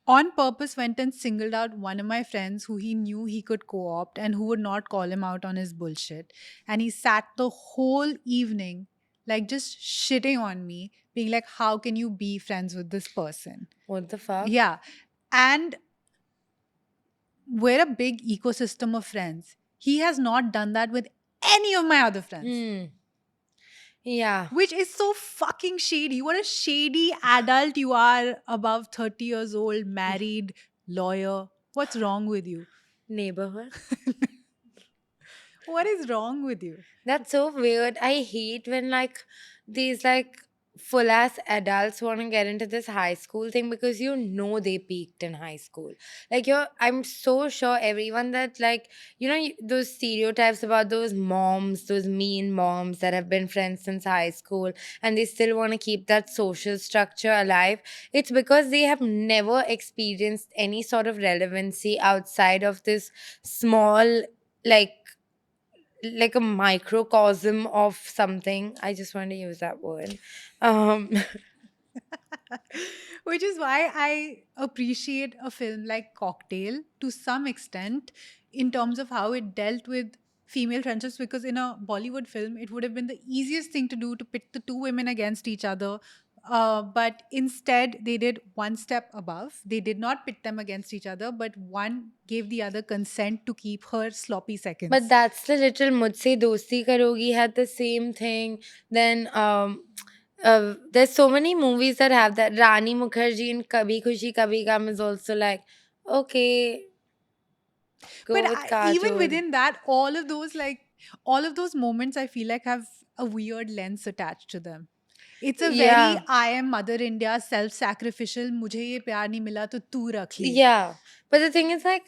[SPEAKER 2] on purpose went and singled out one of my friends who he knew he could co-opt and who would not call him out on his bullshit. And he sat the whole evening like just shitting on me, being like, how can you be friends with this person?
[SPEAKER 1] What the fuck?
[SPEAKER 2] Yeah. And we're a big ecosystem of friends. He has not done that with any of my other friends,
[SPEAKER 1] Hmm. Yeah.
[SPEAKER 2] which is so fucking shady. What a shady adult you are, above 30 years old, married, lawyer. What's wrong with you?
[SPEAKER 1] Neighborhood.
[SPEAKER 2] What is wrong with you?
[SPEAKER 1] That's so weird. I hate when like these like full ass adults want to get into this high school thing because you know they peaked in high school. Like I'm so sure everyone that like those stereotypes about those moms, those mean moms that have been friends since high school and they still want to keep that social structure alive. It's because they have never experienced any sort of relevancy outside of this small like like a microcosm of something. I just want to use that word. Um,
[SPEAKER 2] Which is why I appreciate a film like Cocktail to some extent in terms of how it dealt with female friendships, because in a Bollywood film it would have been the easiest thing to do to pit the two women against each other. But instead, they did one step above. They did not pit them against each other, but one gave the other consent to keep her sloppy
[SPEAKER 1] but
[SPEAKER 2] seconds.
[SPEAKER 1] that's the little Mujhse Dosti Karogi had the same thing. Then there's so many movies that have that. Rani Mukherjee in Kabhi Khushi Kabhi Gum is also like, okay,
[SPEAKER 2] But
[SPEAKER 1] go with
[SPEAKER 2] even
[SPEAKER 1] Kajol.
[SPEAKER 2] within that, all of those moments, I feel like have a weird lens attached to them. It's a very
[SPEAKER 1] Yeah.
[SPEAKER 2] I am Mother India self sacrificial. मुझे ये प्यार नहीं मिला तो तू रख ले.
[SPEAKER 1] Yeah, but the thing is, like,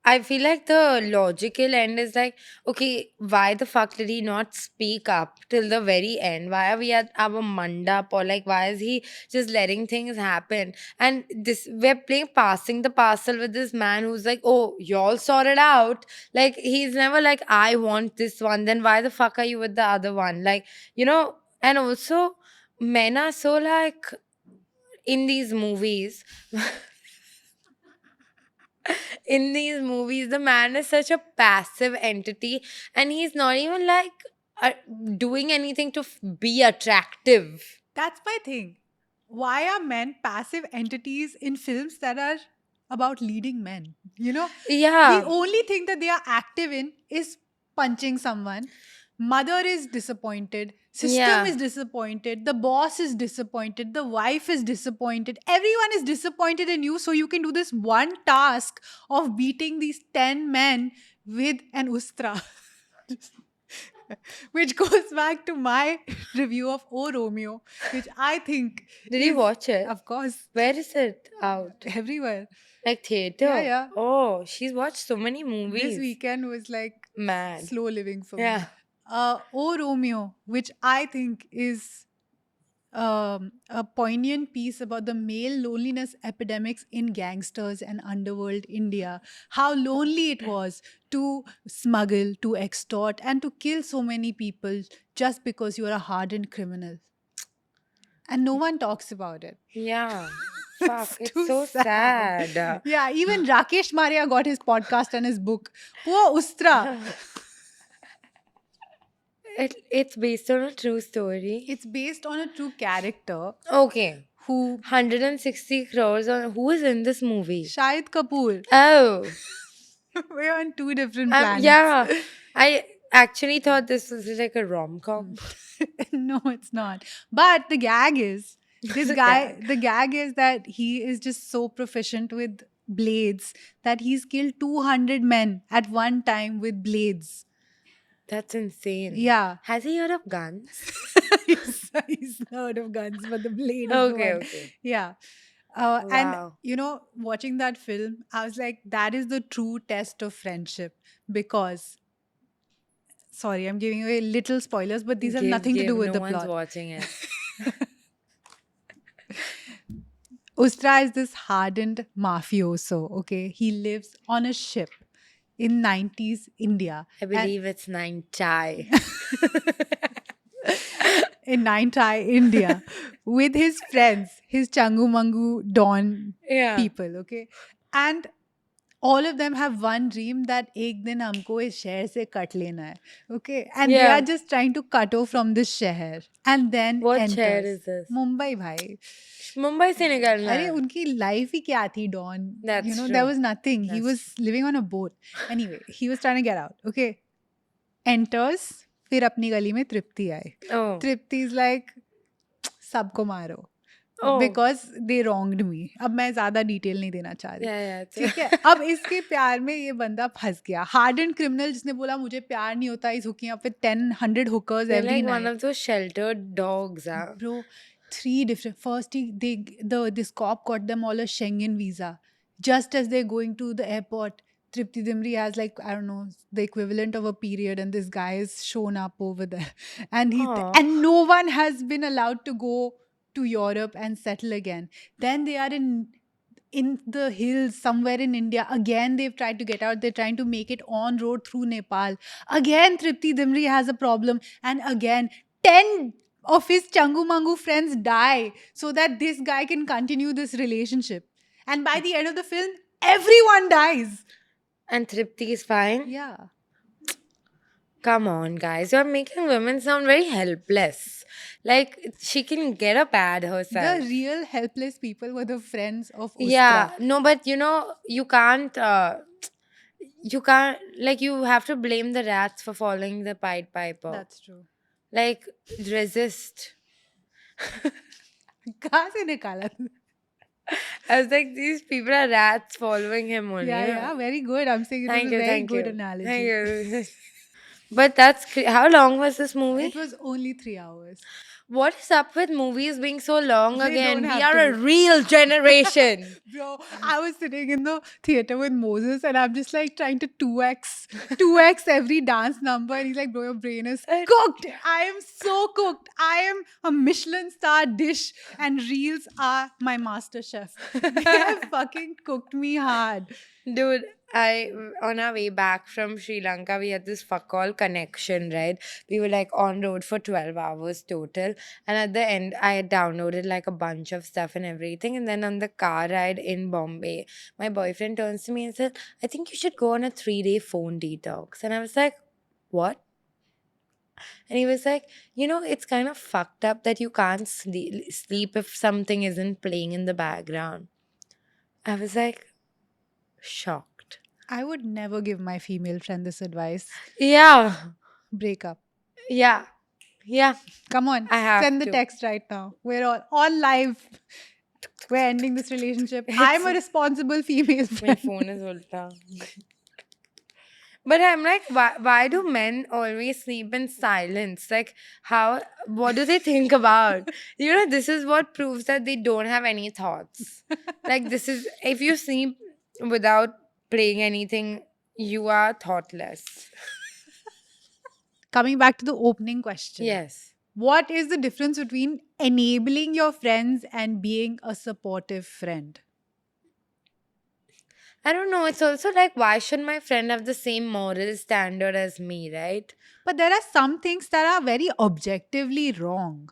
[SPEAKER 1] I feel like the logical end is like, okay, why the fuck did he not speak up till the very end? Why are we at our mandap, or like, why is he just letting things happen? And this, we're playing passing the parcel with this man who's like, oh, y'all sort it out. Like, he's never like, I want this one. Then why the fuck are you with the other one? Like, and also, men are so like in these movies. In these movies the man is such a passive entity and he's not even like uh, doing anything to be attractive.
[SPEAKER 2] That's my thing. Why are men passive entities in films that are about leading men? You know, the
[SPEAKER 1] Yeah,
[SPEAKER 2] only thing that they are active in is punching someone. Mother is disappointed. System
[SPEAKER 1] yeah,
[SPEAKER 2] is disappointed. The boss is disappointed. The wife is disappointed. Everyone is disappointed in you. So you can do this one task of beating these 10 men with an ustra. Which goes back to my review of O Romeo, which I think
[SPEAKER 1] did you
[SPEAKER 2] is,
[SPEAKER 1] watch it?
[SPEAKER 2] of course,
[SPEAKER 1] Where is it out?
[SPEAKER 2] everywhere.
[SPEAKER 1] Like
[SPEAKER 2] Yeah,
[SPEAKER 1] theater?
[SPEAKER 2] yeah.
[SPEAKER 1] Oh, she's watched so many
[SPEAKER 2] This
[SPEAKER 1] movies.
[SPEAKER 2] weekend was like
[SPEAKER 1] Man.
[SPEAKER 2] slow living for me.
[SPEAKER 1] Yeah.
[SPEAKER 2] O Romeo, which I think is a poignant piece about the male loneliness epidemics in gangsters and underworld India. How lonely it was to smuggle, to extort, and to kill so many people just because you are a hardened criminal. And no one talks about it.
[SPEAKER 1] Yeah.
[SPEAKER 2] It's
[SPEAKER 1] Fuck, it's
[SPEAKER 2] too
[SPEAKER 1] so
[SPEAKER 2] sad.
[SPEAKER 1] sad.
[SPEAKER 2] Yeah, even Rakesh Maria got his podcast and his book. Poor Ustra.
[SPEAKER 1] It's based on a true story.
[SPEAKER 2] It's based on a true character
[SPEAKER 1] Okay.
[SPEAKER 2] who,
[SPEAKER 1] 160 crores on who is in this movie?
[SPEAKER 2] Shahid Kapoor.
[SPEAKER 1] Oh.
[SPEAKER 2] We're on two different planets.
[SPEAKER 1] Yeah. I actually thought this was like a rom com.
[SPEAKER 2] No, it's not. But the gag is This
[SPEAKER 1] The
[SPEAKER 2] guy,
[SPEAKER 1] gag.
[SPEAKER 2] the gag is that he is just so proficient with blades that he's killed 200 men at one time with blades.
[SPEAKER 1] That's insane.
[SPEAKER 2] Yeah.
[SPEAKER 1] Has he heard of guns?
[SPEAKER 2] He's heard of guns, but the blade is the
[SPEAKER 1] Okay,
[SPEAKER 2] one.
[SPEAKER 1] okay.
[SPEAKER 2] Yeah. And
[SPEAKER 1] Wow.
[SPEAKER 2] watching that film, I was like, that is the true test of friendship. Because, sorry, I'm giving away little spoilers, but these have
[SPEAKER 1] Give,
[SPEAKER 2] nothing to
[SPEAKER 1] give.
[SPEAKER 2] do with
[SPEAKER 1] No
[SPEAKER 2] the
[SPEAKER 1] one's
[SPEAKER 2] plot.
[SPEAKER 1] watching it.
[SPEAKER 2] Ustra is this hardened mafioso, okay? He lives on a ship in 90s India.
[SPEAKER 1] I
[SPEAKER 2] And
[SPEAKER 1] believe it's nine chai.
[SPEAKER 2] in Naintai, India, with his friends, his Changu Mangu Don
[SPEAKER 1] Yeah.
[SPEAKER 2] people, okay? And all of them have one dream that एक दिन हमको इस शहर से cut लेना है, okay? And they are
[SPEAKER 1] Yeah.
[SPEAKER 2] just trying to cut off from this शहर and then
[SPEAKER 1] What chair
[SPEAKER 2] enters
[SPEAKER 1] is this?
[SPEAKER 2] Mumbai भाई.
[SPEAKER 1] Mumbai से निकलना
[SPEAKER 2] अरे
[SPEAKER 1] है.
[SPEAKER 2] उनकी लाइफ ही क्या थी don
[SPEAKER 1] That's
[SPEAKER 2] there
[SPEAKER 1] true.
[SPEAKER 2] was nothing. He
[SPEAKER 1] That's
[SPEAKER 2] was living on a boat. Anyway, he was trying to get out, okay? Enters, फिर अपनी गली में तृप्ति आए.
[SPEAKER 1] Oh.
[SPEAKER 2] Tripti is like, सबको मारो
[SPEAKER 1] Oh.
[SPEAKER 2] बिकॉज दे रॉन्ग्ड मी. अब मैं ज्यादा डिटेल नहीं देना चाह रही.
[SPEAKER 1] Yeah, yeah.
[SPEAKER 2] ठीक है. अब इसके प्यार में ये बंदा फंस गया. हार्डन क्रिमिनल जिसने बोला मुझे प्यार नहीं होता, is hooking up with 10-100 hookers
[SPEAKER 1] They're
[SPEAKER 2] every
[SPEAKER 1] like one
[SPEAKER 2] night.
[SPEAKER 1] of those sheltered dogs, huh?
[SPEAKER 2] Bro, 3 different. First, this cop got them all a Schengen visa. Just as they're going to the airport, Tripti Dimri has like, I don't know, the equivalent of a period, and this guy is shown up over there, and
[SPEAKER 1] Aw.
[SPEAKER 2] and no one has been allowed to go to Europe and settle again. Then they are in the hills somewhere in India. Again, they've tried to get out. They're trying to make it on road through Nepal. Again, Tripti Dimri has a problem, and again, 10 of his Changu Mangu friends die so that this guy can continue this relationship. And by the end of the film, everyone dies.
[SPEAKER 1] And Tripti is fine?
[SPEAKER 2] Yeah.
[SPEAKER 1] Come on, guys. You're making women sound very helpless. Like, she can get up at herself.
[SPEAKER 2] The real helpless people were the friends of Ustra.
[SPEAKER 1] Yeah, no, but you can't, like, you have to blame the rats for following the Pied Piper.
[SPEAKER 2] That's true.
[SPEAKER 1] Like, resist.
[SPEAKER 2] कहाँ से निकाला?
[SPEAKER 1] I was like, these people are rats following him only.
[SPEAKER 2] Yeah, very good. I'm saying it
[SPEAKER 1] Thank
[SPEAKER 2] was
[SPEAKER 1] you,
[SPEAKER 2] a very
[SPEAKER 1] thank
[SPEAKER 2] good
[SPEAKER 1] you.
[SPEAKER 2] analogy.
[SPEAKER 1] Thank you. But how long was this movie?
[SPEAKER 2] It was only 3 hours.
[SPEAKER 1] What is up with movies being so long
[SPEAKER 2] They
[SPEAKER 1] again?
[SPEAKER 2] don't
[SPEAKER 1] We
[SPEAKER 2] have
[SPEAKER 1] are
[SPEAKER 2] to
[SPEAKER 1] a
[SPEAKER 2] be.
[SPEAKER 1] real generation.
[SPEAKER 2] Bro, I was sitting in the theater with Moses and I'm just like trying to 2x every dance number. And he's like, bro, your brain is cooked. I am so cooked. I am a Michelin star dish and reels are my master chef. They have fucking cooked me hard.
[SPEAKER 1] Dude, on our way back from Sri Lanka, we had this fuck all connection, right? We were like on road for 12 hours total. And at the end, I had downloaded like a bunch of stuff and everything. And then on the car ride in Bombay, my boyfriend turns to me and says, I think you should go on a 3-day phone detox. And I was like, what? And he was like, it's kind of fucked up that you can't sleep if something isn't playing in the background. I was like, shocked.
[SPEAKER 2] I would never give my female friend this advice.
[SPEAKER 1] Yeah.
[SPEAKER 2] Break up.
[SPEAKER 1] Yeah. Yeah.
[SPEAKER 2] Come on.
[SPEAKER 1] I have
[SPEAKER 2] Send the
[SPEAKER 1] to.
[SPEAKER 2] text right now. We're all on live. We're ending this relationship. I'm a responsible female
[SPEAKER 1] My
[SPEAKER 2] friend.
[SPEAKER 1] phone is ulta. But I'm like, why do men always sleep in silence? Like, what do they think about? This is what proves that they don't have any thoughts. Like, if you sleep without playing anything, you are thoughtless.
[SPEAKER 2] Coming back to the opening question.
[SPEAKER 1] Yes.
[SPEAKER 2] What is the difference between enabling your friends and being a supportive friend?
[SPEAKER 1] I don't know. It's also like, why should my friend have the same moral standard as me, right?
[SPEAKER 2] But there are some things that are very objectively wrong.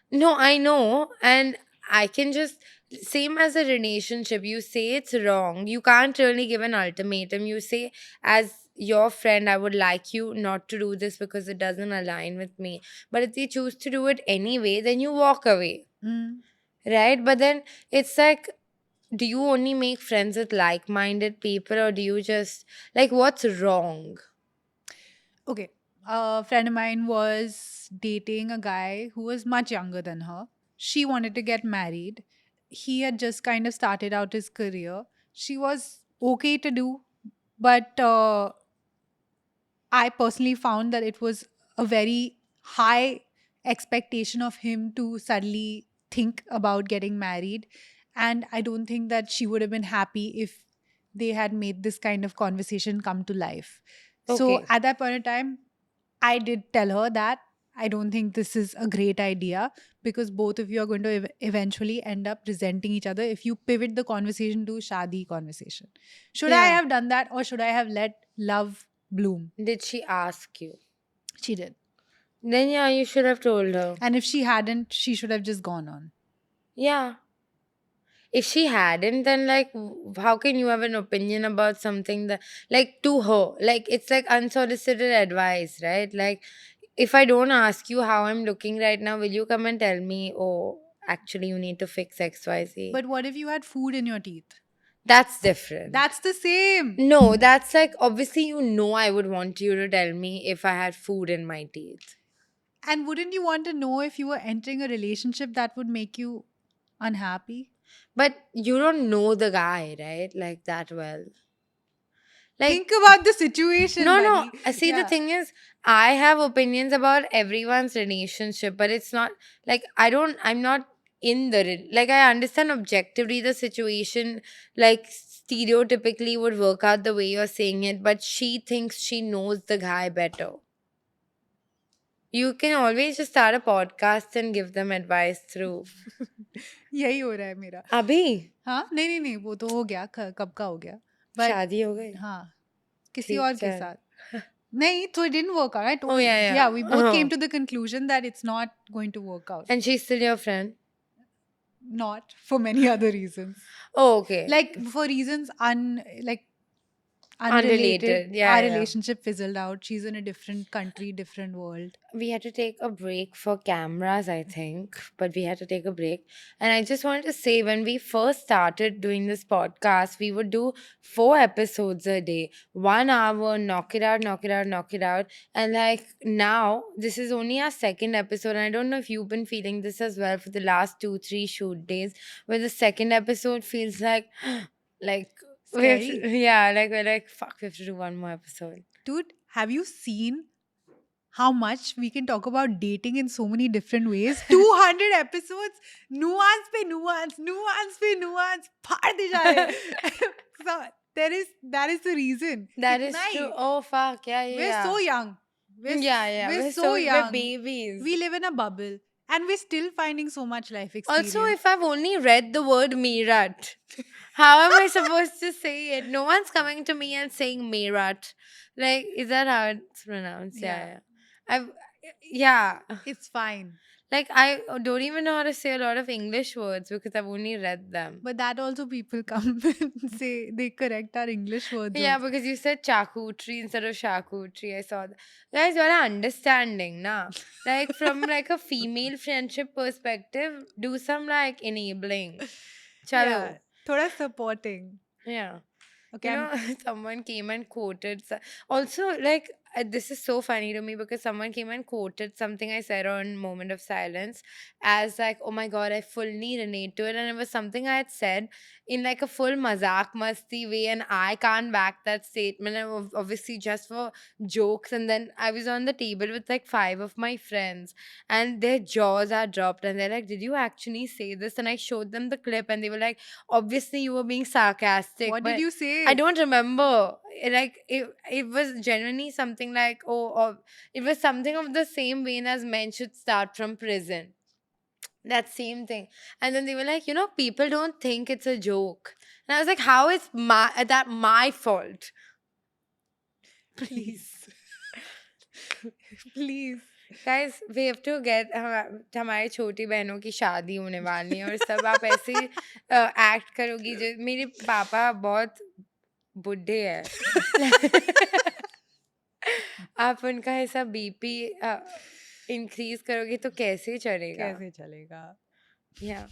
[SPEAKER 1] No, I know. And I can just, same as a relationship, you say it's wrong. You can't really give an ultimatum. You say, as your friend, I would like you not to do this because it doesn't align with me. But if they choose to do it anyway, then you walk away. Right? But then it's like, do you only make friends with like-minded people, or do you just, like, what's wrong?
[SPEAKER 2] Okay. A friend of mine was dating a guy who was much younger than her. She wanted to get married. He had just kind of started out his career. She was okay to do, but I personally found that it was a very high expectation of him to suddenly think about getting married. And I don't think that she would have been happy if they had made this kind of conversation come to life. So
[SPEAKER 1] Okay.
[SPEAKER 2] at that point in time, I did tell her that I don't think this is a great idea because both of you are going to eventually end up resenting each other if you pivot the conversation to shadi conversation. Should I
[SPEAKER 1] Yeah.
[SPEAKER 2] have done that or should I have let love bloom?
[SPEAKER 1] Did she ask you?
[SPEAKER 2] She did.
[SPEAKER 1] Then yeah, you should have told her.
[SPEAKER 2] And if she hadn't, she should have just gone on.
[SPEAKER 1] Yeah. If she hadn't, then like, how can you have an opinion about something that, like, to her? Like, it's like unsolicited advice, right? Like, if I don't ask you how I'm looking right now, will you come and tell me, oh, actually, you need to fix XYZ?
[SPEAKER 2] But what if you had food in your teeth?
[SPEAKER 1] That's different.
[SPEAKER 2] That's the same.
[SPEAKER 1] No, that's like, obviously, I would want you to tell me if I had food in my teeth.
[SPEAKER 2] And wouldn't you want to know if you were entering a relationship that would make you unhappy?
[SPEAKER 1] But you don't know the guy, right? Like, that well. Like,
[SPEAKER 2] Think about the situation,
[SPEAKER 1] no,
[SPEAKER 2] buddy.
[SPEAKER 1] See, the
[SPEAKER 2] Yeah.
[SPEAKER 1] thing is, I have opinions about everyone's relationship, but it's not like I'm not in like, I understand objectively the situation, like, stereotypically would work out the way you're saying it, but she thinks she knows the guy better. You can always just start a podcast and give them advice through.
[SPEAKER 2] यही हो रहा है मेरा.
[SPEAKER 1] अभी
[SPEAKER 2] हाँ नहीं नहीं नहीं वो तो हो गया कब का हो गया. But
[SPEAKER 1] शादी हो गई.
[SPEAKER 2] हाँ किसी
[SPEAKER 1] ठीक
[SPEAKER 2] और के
[SPEAKER 1] चल.
[SPEAKER 2] साथ. नहीं, so it didn't work out. I told
[SPEAKER 1] Oh,
[SPEAKER 2] you.
[SPEAKER 1] yeah.
[SPEAKER 2] Yeah, we both came
[SPEAKER 1] Oh.
[SPEAKER 2] to the conclusion that it's not going to work out.
[SPEAKER 1] And she's still your friend?
[SPEAKER 2] Not for many other reasons.
[SPEAKER 1] Oh, okay.
[SPEAKER 2] Like for reasons unrelated.
[SPEAKER 1] Unrelated, yeah,
[SPEAKER 2] Our
[SPEAKER 1] yeah.
[SPEAKER 2] relationship fizzled out. She's in a different country, different world.
[SPEAKER 1] We had to take a break for cameras, I think, but we had to take a break. And I just wanted to say, when we first started doing this podcast, we would do 4 episodes a day, 1 hour, knock it out, knock it out, knock it out. And like, now, this is only our second episode. And I don't know if you've been feeling this as well for the last 2, 3 shoot days, where the second episode feels like, like,
[SPEAKER 2] Scary.
[SPEAKER 1] yeah, like, we're like, fuck, we have to do one more episode.
[SPEAKER 2] Dude, have you seen how much we can talk about dating in so many different ways? 200 episodes, nuance pe nuance, nuance pe nuance, फाड़ दे जा रहे हैं. So that is the reason.
[SPEAKER 1] That is
[SPEAKER 2] Itna
[SPEAKER 1] true.
[SPEAKER 2] He.
[SPEAKER 1] Oh, fuck. Yeah, yeah.
[SPEAKER 2] We're so young.
[SPEAKER 1] Yeah.
[SPEAKER 2] We're so young.
[SPEAKER 1] We're babies.
[SPEAKER 2] We live in a bubble and we're still finding so much life experience.
[SPEAKER 1] Also, if I've only read the word Meerut, how am I supposed to say it? No one's coming to me and saying Meerut. Like, is that how it's pronounced? Yeah. Yeah.
[SPEAKER 2] It's fine.
[SPEAKER 1] Like, I don't even know how to say a lot of English words because I've only read them.
[SPEAKER 2] But that also people come and say they correct our English words.
[SPEAKER 1] Yeah,
[SPEAKER 2] also.
[SPEAKER 1] because you said charcuterie instead of charcuterie. I saw that. Guys, you're understanding, nah? Like, from like a female friendship perspective, do some like enabling. Chalo.
[SPEAKER 2] Yeah, thoda supporting.
[SPEAKER 1] Yeah.
[SPEAKER 2] Okay.
[SPEAKER 1] You know, someone came and quoted. Also, like, this is so funny to me because someone came and quoted something I said on Moment of Silence as like, oh my god, I fully relate to it. And it was something I had said in like a full mazak masti way, and I can't back that statement. And obviously just for jokes. And then I was on the table with like 5 of my friends, and their jaws are dropped, and they're like, "Did you actually say this?" And I showed them the clip, and they were like, "Obviously, you were being sarcastic."
[SPEAKER 2] What
[SPEAKER 1] but
[SPEAKER 2] did you say?
[SPEAKER 1] I don't remember. Like, it was genuinely something like, or it was something of the same vein as men should start from prison. That same thing. And then they were like, people don't think it's a joke. And I was like, how is that my fault?
[SPEAKER 2] Please. Please.
[SPEAKER 1] Guys, we have to get हमारी छोटी बहनों की शादी होने वाली है और सब आप ऐसे एक्ट करोगी जो मेरे पापा बहुत बुढ़े हैं आप उनका ऐसा बीपी इंक्रीज करोगे तो कैसे चलेगा
[SPEAKER 2] कैसे चलेगा?
[SPEAKER 1] या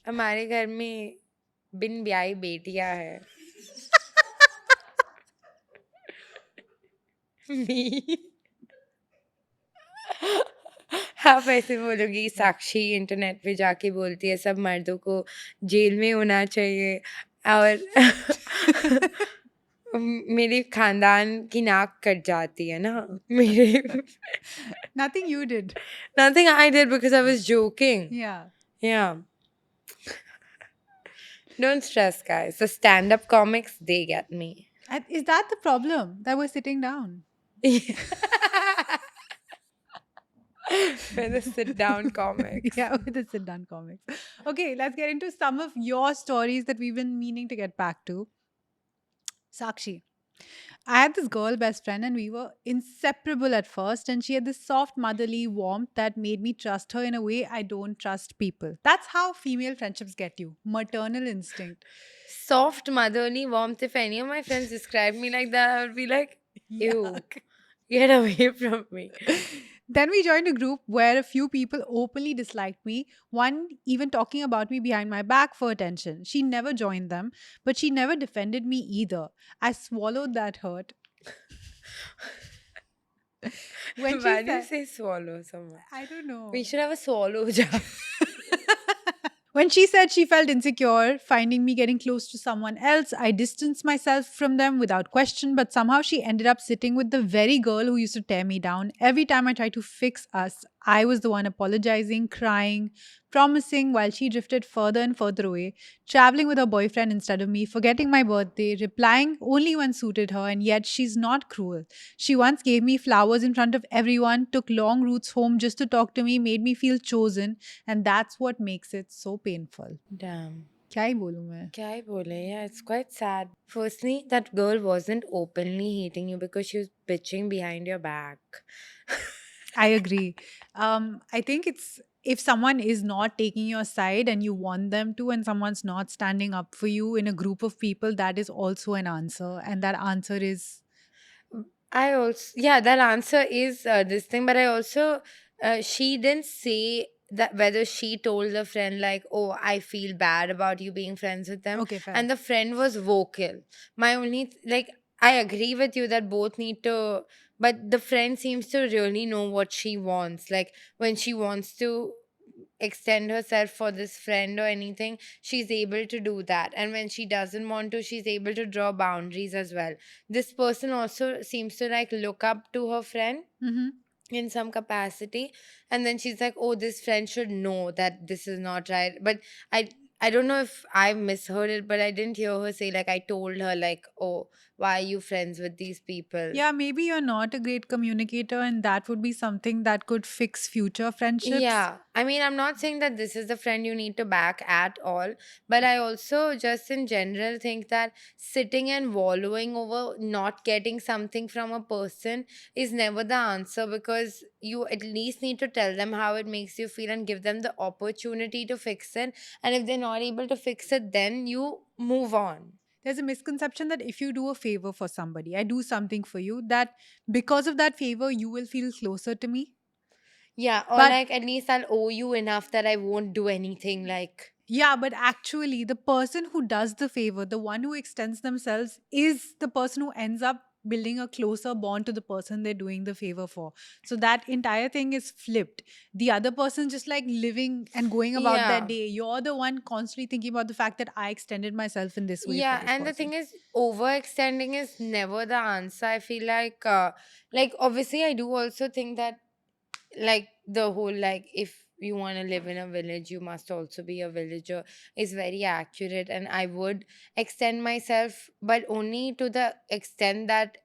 [SPEAKER 1] हमारे घर में बिन ब्याही बेटियां है Me. आप ऐसे बोलोगी साक्षी इंटरनेट पे जाके बोलती है सब मर्दों को जेल में होना चाहिए और मेरे खानदान की नाक कट जाती है ना मेरे
[SPEAKER 2] Nothing you did.
[SPEAKER 1] nothing I did because I was joking.
[SPEAKER 2] Yeah.
[SPEAKER 1] Yeah. Don't stress, guys. The stand-up comics, they get me.
[SPEAKER 2] Is that the problem that we're sitting down?
[SPEAKER 1] For the sit-down comics.
[SPEAKER 2] Yeah, with the sit down comics. Okay, let's get into some of your stories that we've been meaning to get back to. Sakshi, I had this girl best friend and we were inseparable at first, and she had this soft motherly warmth that made me trust her in a way I don't trust people. That's how female friendships get you. Maternal instinct.
[SPEAKER 1] Soft motherly warmth. If any of my friends describe me like that, I would be like, ew,
[SPEAKER 2] Yuck.
[SPEAKER 1] get away from me.
[SPEAKER 2] Then we joined a group where a few people openly disliked me, one even talking about me behind my back for attention. She never joined them, but she never defended me either. I swallowed that hurt. When she
[SPEAKER 1] Why do you
[SPEAKER 2] said,
[SPEAKER 1] say swallow so much?
[SPEAKER 2] I don't know.
[SPEAKER 1] We should have a swallow jar.
[SPEAKER 2] When she said she felt insecure finding me getting close to someone else, I distanced myself from them without question, but somehow she ended up sitting with the very girl who used to tear me down. Every time I tried to fix us, I was the one apologizing, crying, promising while she drifted further and further away, traveling with her boyfriend instead of me, forgetting my birthday, replying only when suited her, and yet she's not cruel. She once gave me flowers in front of everyone, took long routes home just to talk to me, made me feel chosen, and that's what makes it so painful.
[SPEAKER 1] Damn.
[SPEAKER 2] क्या ही बोलूं मैं?
[SPEAKER 1] क्या ही बोले? Yeah, it's quite sad. Firstly, that girl wasn't openly hating you because she was bitching behind your back.
[SPEAKER 2] I agree. I think it's if someone is not taking your side and you want them to, and someone's not standing up for you in a group of people, that is also an answer. And that answer is
[SPEAKER 1] I also, yeah, that answer is this thing, but I also, she didn't say that whether she told the friend, like, oh, I feel bad about you being friends with them.
[SPEAKER 2] okay, fair.
[SPEAKER 1] And the friend was vocal. My only, like, I agree with you that both need to, but the friend seems to really know what she wants. Like, when she wants to extend herself for this friend or anything, she's able to do that. And when she doesn't want to, she's able to draw boundaries as well. This person also seems to like look up to her friend
[SPEAKER 2] Mm-hmm.
[SPEAKER 1] in some capacity, and then she's like, oh, this friend should know that this is not right. But I don't know if I misheard it, but I didn't hear her say like I told her like, oh, why are you friends with these people?
[SPEAKER 2] Yeah, maybe you're not a great communicator, and that would be something that could fix future friendships.
[SPEAKER 1] Yeah, I mean, I'm not saying that this is the friend you need to back at all, but I also just in general think that sitting and wallowing over not getting something from a person is never the answer, because you at least need to tell them how it makes you feel and give them the opportunity to fix it. And if they're not able to fix it, then you move on.
[SPEAKER 2] There's a misconception that if you do a favor for somebody, I do something for you, that because of that favor, you will feel closer to me.
[SPEAKER 1] Yeah, or
[SPEAKER 2] But
[SPEAKER 1] like at least I'll owe you enough that I won't do anything like.
[SPEAKER 2] yeah, but actually, the person who does the favor, the one who extends themselves, is the person who ends up building a closer bond to the person they're doing the favor for. So that entire thing is flipped. The other person just like living and going about their
[SPEAKER 1] Yeah.
[SPEAKER 2] day. You're the one constantly thinking about the fact that I extended myself in this way for
[SPEAKER 1] Yeah,
[SPEAKER 2] this
[SPEAKER 1] and the
[SPEAKER 2] person.
[SPEAKER 1] thing is, overextending is never the answer. I feel like obviously, I do also think that, like the whole like if you want to live in a village, you must also be a villager is very accurate, and I would extend myself, but only to the extent that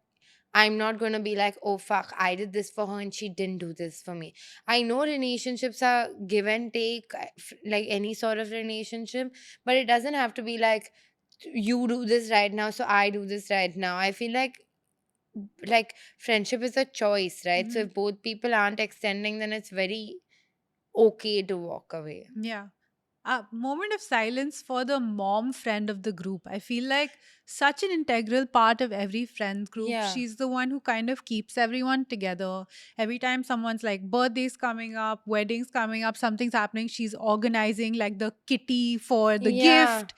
[SPEAKER 1] I'm not going to be like, oh fuck, I did this for her and she didn't do this for me. I know relationships are give and take, like any sort of relationship, but it doesn't have to be like you do this right now, so I do this right now. I feel like friendship is a choice, right? So
[SPEAKER 2] Mhm.
[SPEAKER 1] if both people aren't extending, then it's very okay to walk away.
[SPEAKER 2] Yeah. A moment of silence for the mom friend of the group. I feel like such an integral part of every friend group.
[SPEAKER 1] Yeah.
[SPEAKER 2] She's the one who kind of keeps everyone together. Every time someone's like birthdays coming up, weddings coming up, something's happening, she's organizing like the kitty for the
[SPEAKER 1] Yeah.
[SPEAKER 2] gift,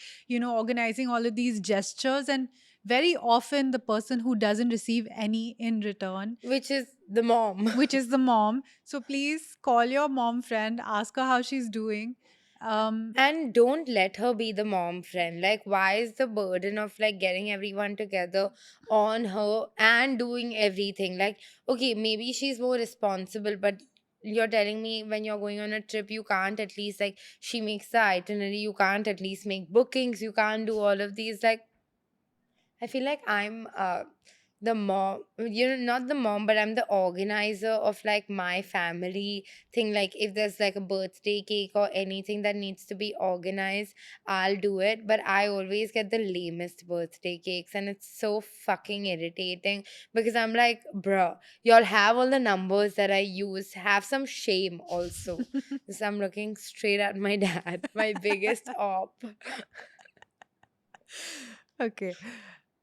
[SPEAKER 2] organizing all of these gestures. And very often the person who doesn't receive any in return,
[SPEAKER 1] Which is the mom.
[SPEAKER 2] which is the mom. So please call your mom friend, ask her how she's doing.
[SPEAKER 1] And don't let her be the mom friend. Like, why is the burden of like getting everyone together on her and doing everything? Like, okay, maybe she's more responsible, but you're telling me when you're going on a trip, you can't at least like she makes the itinerary, you can't at least make bookings, you can't do all of these. Like, I feel like I'm the mom, not the mom, but I'm the organizer of like my family thing. Like, if there's like a birthday cake or anything that needs to be organized, I'll do it. But I always get the lamest birthday cakes, and it's so fucking irritating because I'm like, bruh, y'all have all the numbers that I use. Have some shame also. So I'm looking straight at my dad, my biggest op.
[SPEAKER 2] okay.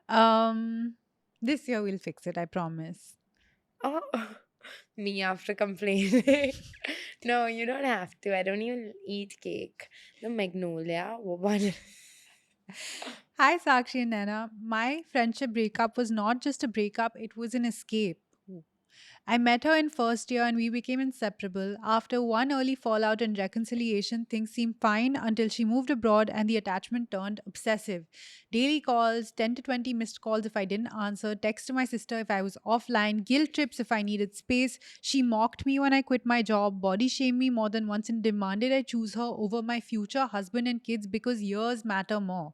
[SPEAKER 2] Um, this year we'll fix it, I promise.
[SPEAKER 1] Oh, me after complaining. No, you don't have to. I don't even eat cake. The magnolia. What?
[SPEAKER 2] Hi, Sakshi and Nana. My friendship breakup was not just a breakup, it was an escape. Ooh. I met her in first year and we became inseparable. After one early fallout and reconciliation, things seemed fine until she moved abroad and the attachment turned obsessive. Daily calls, 10 to 20 missed calls if I didn't answer, text to my sister if I was offline, guilt trips if I needed space. She mocked me when I quit my job, body shamed me more than once, and demanded I choose her over my future husband and kids because years matter more.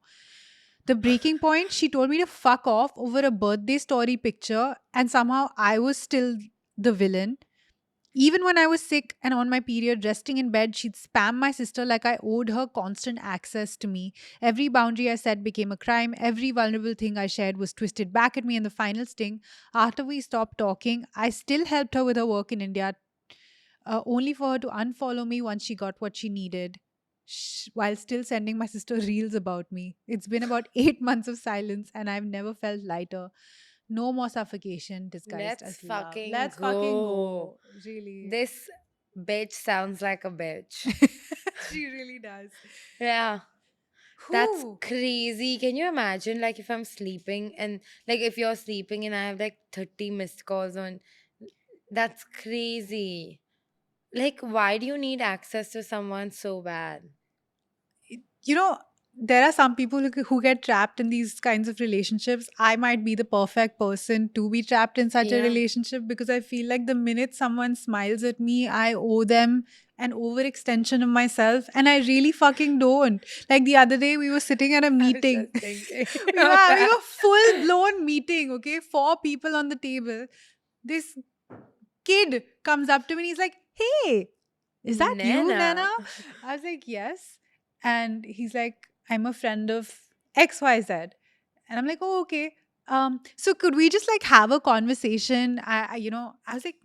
[SPEAKER 2] The breaking point, she told me to fuck off over a birthday story picture, and somehow I was still the villain. Even when I was sick and on my period, resting in bed, she'd spam my sister like I owed her constant access to me. Every boundary I set became a crime. Every vulnerable thing I shared was twisted back at me. And the final sting, after we stopped talking, I still helped her with her work in India, only for her to unfollow me once she got what she needed, while still sending my sister reels about me. It's been about 8 months of silence, and I've never felt lighter. No more suffocation disguised
[SPEAKER 1] Let's
[SPEAKER 2] as love.
[SPEAKER 1] fucking
[SPEAKER 2] Let's fucking
[SPEAKER 1] go.
[SPEAKER 2] go. Really.
[SPEAKER 1] This bitch sounds like a bitch.
[SPEAKER 2] She really does.
[SPEAKER 1] Yeah. That's
[SPEAKER 2] Whew.
[SPEAKER 1] crazy. Can you imagine, like, if I'm sleeping and, like, if you're sleeping and I have, like, 30 missed calls on. That's crazy. Like, why do you need access to someone so bad?
[SPEAKER 2] You know, there are some people who get trapped in these kinds of relationships. I might be the perfect person to be trapped in such a
[SPEAKER 1] Yeah.
[SPEAKER 2] relationship because I feel like the minute someone smiles at me, I owe them an overextension of myself, and I really fucking don't. Like the other day, we were sitting at a
[SPEAKER 1] I was
[SPEAKER 2] meeting.
[SPEAKER 1] just thinking
[SPEAKER 2] We were
[SPEAKER 1] of
[SPEAKER 2] having
[SPEAKER 1] that.
[SPEAKER 2] a full blown meeting, okay? 4 people on the table. This kid comes up to me and he's like, "Hey, is that you, Nana?"
[SPEAKER 1] Nana.
[SPEAKER 2] I was like, "Yes." And he's like, "I'm a friend of XYZ." And I'm like, "Oh, okay. So could we just like have a conversation?" I was like,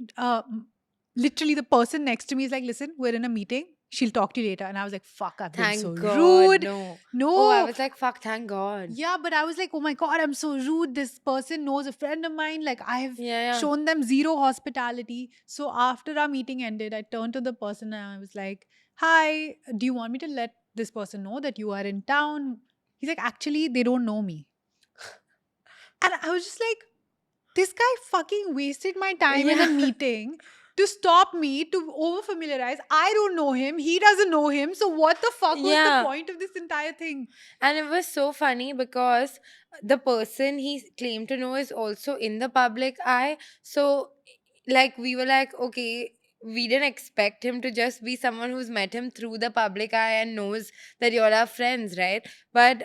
[SPEAKER 2] literally the person next to me is like, "Listen, we're in a meeting. She'll talk to you later." And I was like, "Fuck, I've been so
[SPEAKER 1] Thank God,
[SPEAKER 2] rude."
[SPEAKER 1] no. Oh, I
[SPEAKER 2] No,
[SPEAKER 1] was like, fuck, thank God.
[SPEAKER 2] yeah, but I was like, oh my God, I'm so rude. This person knows a friend of mine. Like, I have
[SPEAKER 1] Yeah, yeah.
[SPEAKER 2] shown them zero hospitality. So after our meeting ended, I turned to the person and I was like, hi, do you want me to let this person know that you are in town? He's like, actually, they don't know me. And I was just like, this guy fucking wasted my time in a
[SPEAKER 1] Yeah.
[SPEAKER 2] meeting to stop me to over familiarize. I don't know him. He doesn't know him. So what the fuck was the
[SPEAKER 1] Yeah.
[SPEAKER 2] point of this entire thing?
[SPEAKER 1] And it was so funny because the person he claimed to know is also in the public eye. So, like, we were like, okay, we didn't expect him to just be someone who's met him through the public eye and knows that you're our friends, right? But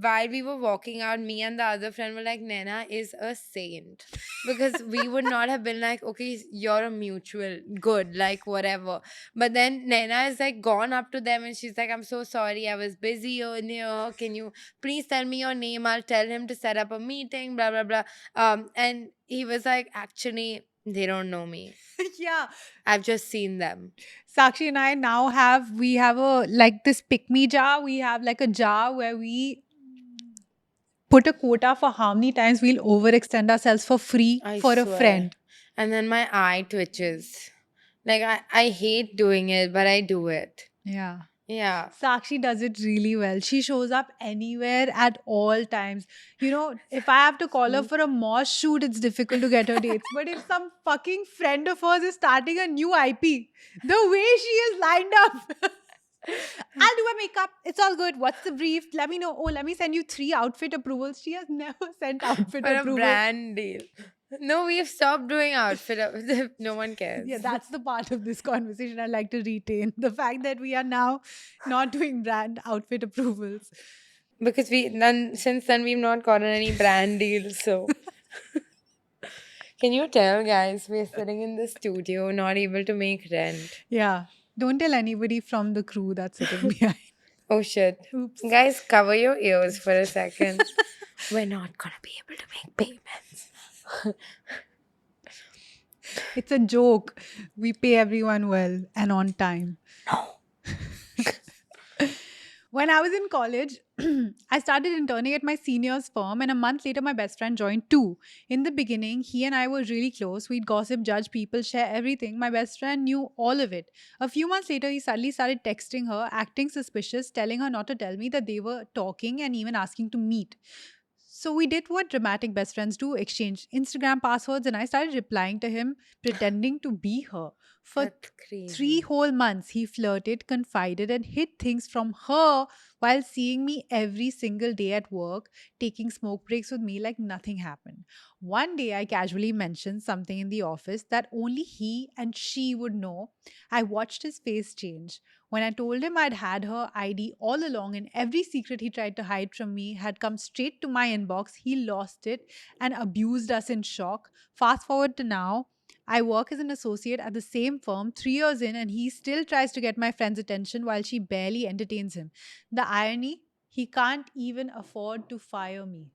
[SPEAKER 1] while we were walking out, me and the other friend were like, Nana is a saint. Because we would not have been like, okay, you're a mutual, good, like, whatever. But then Naina is like gone up to them and she's like, I'm so sorry, I was busy earlier. Can you please tell me your name? I'll tell him to set up a meeting, blah, blah, blah. And he was like, actually, they don't know me.
[SPEAKER 2] Yeah.
[SPEAKER 1] I've just seen them.
[SPEAKER 2] Sakshi and I now we have a like this pick me jar. We have like a jar where we put a quota for how many times we'll overextend ourselves for free
[SPEAKER 1] I
[SPEAKER 2] for a
[SPEAKER 1] swear.
[SPEAKER 2] friend.
[SPEAKER 1] And then my eye twitches. Like, I hate doing it, but I do it.
[SPEAKER 2] Yeah.
[SPEAKER 1] Yeah.
[SPEAKER 2] Sakshi does it really well. She shows up anywhere at all times. You know, if I have to call her
[SPEAKER 1] Mm.
[SPEAKER 2] for a Moss shoot, it's difficult to get her dates. But if some fucking friend of hers is starting a new IP, the way she is lined up, I'll do my makeup. It's all good. What's the brief? Let me know. Oh, let me send you 3 outfit approvals. She has never sent outfit
[SPEAKER 1] For a
[SPEAKER 2] approval.
[SPEAKER 1] brand deal. No, we've stopped doing no one
[SPEAKER 2] Yeah,
[SPEAKER 1] cares.
[SPEAKER 2] that's the part of this conversation I like to retain. The fact that we are now not doing brand outfit approvals.
[SPEAKER 1] Because since then we've not gotten any brand deals. So can you tell, guys, we're sitting in the studio, not able to make rent.
[SPEAKER 2] Yeah. Don't tell anybody from the crew that's sitting behind.
[SPEAKER 1] Oh shit.
[SPEAKER 2] Oops.
[SPEAKER 1] Guys, cover your ears for a second. We're not gonna be able to make payments.
[SPEAKER 2] It's a joke. We pay everyone well and on time.
[SPEAKER 1] No.
[SPEAKER 2] When I was in college, I started interning at my senior's firm, and a month later, my best friend joined too. In the beginning, he and I were really close. We'd gossip, judge people, share everything. My best friend knew all of it. A few months later, he suddenly started texting her, acting suspicious, telling her not to tell me that they were talking and even asking to meet. So we did what dramatic best friends do, exchanged Instagram passwords, and I started replying to him, pretending to be her. For
[SPEAKER 1] That's
[SPEAKER 2] 3 whole months, he flirted, confided, and hid things from her while seeing me every single day at work, taking smoke breaks with me like nothing happened. One day, I casually mentioned something in the office that only he and she would know. I watched his face change. When I told him I'd had her ID all along and every secret he tried to hide from me had come straight to my inbox, he lost it and abused us in shock. Fast forward to now, I work as an associate at the same firm 3 years in, and he still tries to get my friend's attention while she barely entertains him. The irony, he can't even afford to fire me.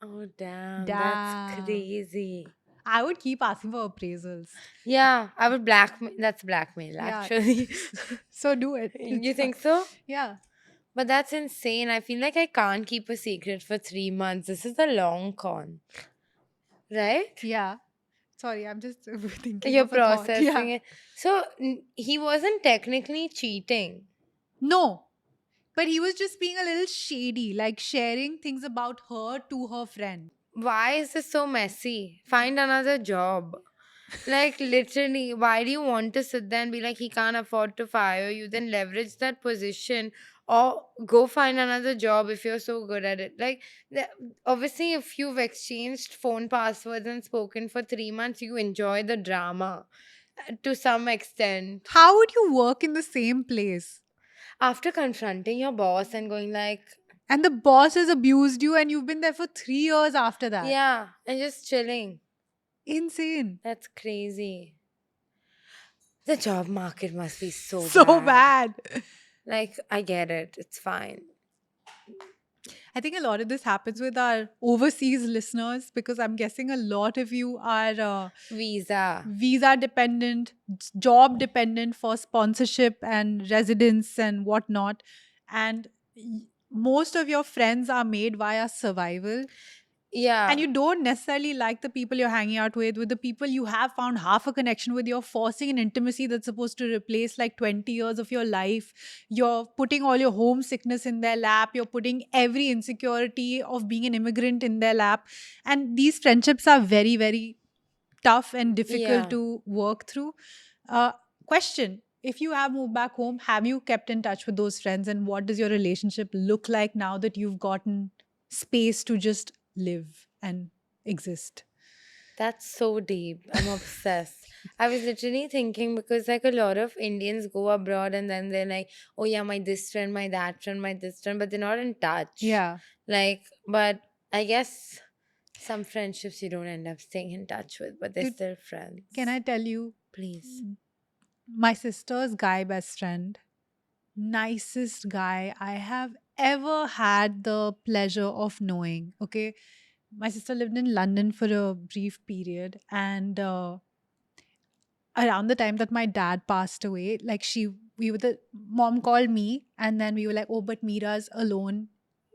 [SPEAKER 1] Oh damn, that's
[SPEAKER 2] Damn.
[SPEAKER 1] crazy.
[SPEAKER 2] I would keep asking for appraisals.
[SPEAKER 1] Yeah, I would blackmail. That's blackmail,
[SPEAKER 2] Yeah.
[SPEAKER 1] actually.
[SPEAKER 2] So do it.
[SPEAKER 1] You
[SPEAKER 2] It's fine.
[SPEAKER 1] think so?
[SPEAKER 2] Yeah.
[SPEAKER 1] But that's insane. I feel like I can't keep a secret for 3 months. This is a long con, right?
[SPEAKER 2] Yeah. Sorry, I'm just thinking
[SPEAKER 1] You're
[SPEAKER 2] of a thought. Yeah.
[SPEAKER 1] processing it. So he wasn't technically cheating.
[SPEAKER 2] No, but he was just being a little shady, like sharing things about her to her friend.
[SPEAKER 1] Why is this so messy? Find another job. Like, literally, why do you want to sit there and be like, he can't afford to fire you? Then leverage that position or go find another job if you're so good at it. Like, obviously, if you've exchanged phone passwords and spoken for 3 months, you enjoy the drama to some extent.
[SPEAKER 2] How would you work in the same place?
[SPEAKER 1] After confronting your boss and going like,
[SPEAKER 2] And the boss has abused you, and you've been there for 3 years after that.
[SPEAKER 1] yeah, and just chilling.
[SPEAKER 2] Insane.
[SPEAKER 1] That's crazy. The job market must be so
[SPEAKER 2] So
[SPEAKER 1] bad.
[SPEAKER 2] bad.
[SPEAKER 1] Like, I get it. It's fine.
[SPEAKER 2] I think a lot of this happens with our overseas listeners because I'm guessing a lot of you are
[SPEAKER 1] Visa.
[SPEAKER 2] visa dependent, job dependent for sponsorship and residence and whatnot. And most of your friends are made via survival.
[SPEAKER 1] Yeah.
[SPEAKER 2] And you don't necessarily like the people you're hanging out with the people you have found half a connection with. You're forcing an intimacy that's supposed to replace like 20 years of your life. You're putting all your homesickness in their lap. You're putting every insecurity of being an immigrant in their lap. And these friendships are very, very tough and difficult
[SPEAKER 1] Yeah.
[SPEAKER 2] to work through. Uh, Question: if you have moved back home, have you kept in touch with those friends? And what does your relationship look like now that you've gotten space to just live and exist?
[SPEAKER 1] That's so deep. I'm obsessed. I was literally thinking because like a lot of Indians go abroad and then they're like, oh yeah, my this friend, my that friend, my this friend, but they're not in touch.
[SPEAKER 2] Yeah.
[SPEAKER 1] Like, but I guess some friendships you don't end up staying in touch with, but they're
[SPEAKER 2] Dude,
[SPEAKER 1] still friends.
[SPEAKER 2] Can I tell you,
[SPEAKER 1] Please.
[SPEAKER 2] my sister's guy best friend, nicest guy I have ever had the pleasure of knowing. Okay. My sister lived in London for a brief period, and around the time that my dad passed away, like we were the mom called me, and then we were like, oh, but Mira's alone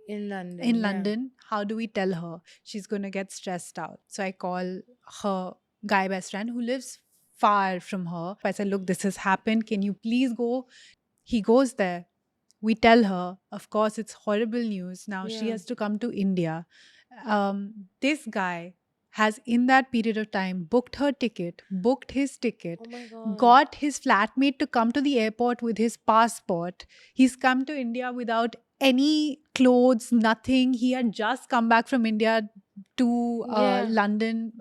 [SPEAKER 1] In London.
[SPEAKER 2] in
[SPEAKER 1] yeah.
[SPEAKER 2] London. How do we tell her? She's going to get stressed out. So I call her guy best friend who lives far from her. I said, look, this has happened. Can you please go? He goes there. We tell her, of course, it's horrible news. Now she
[SPEAKER 1] Yeah.
[SPEAKER 2] has to come to India. This guy has, in that period of time, booked her ticket, booked his
[SPEAKER 1] Oh
[SPEAKER 2] ticket,
[SPEAKER 1] my God.
[SPEAKER 2] got his flatmate to come to the airport with his passport. He's come to India without any clothes, nothing. He had just come back from India to
[SPEAKER 1] Yeah.
[SPEAKER 2] London.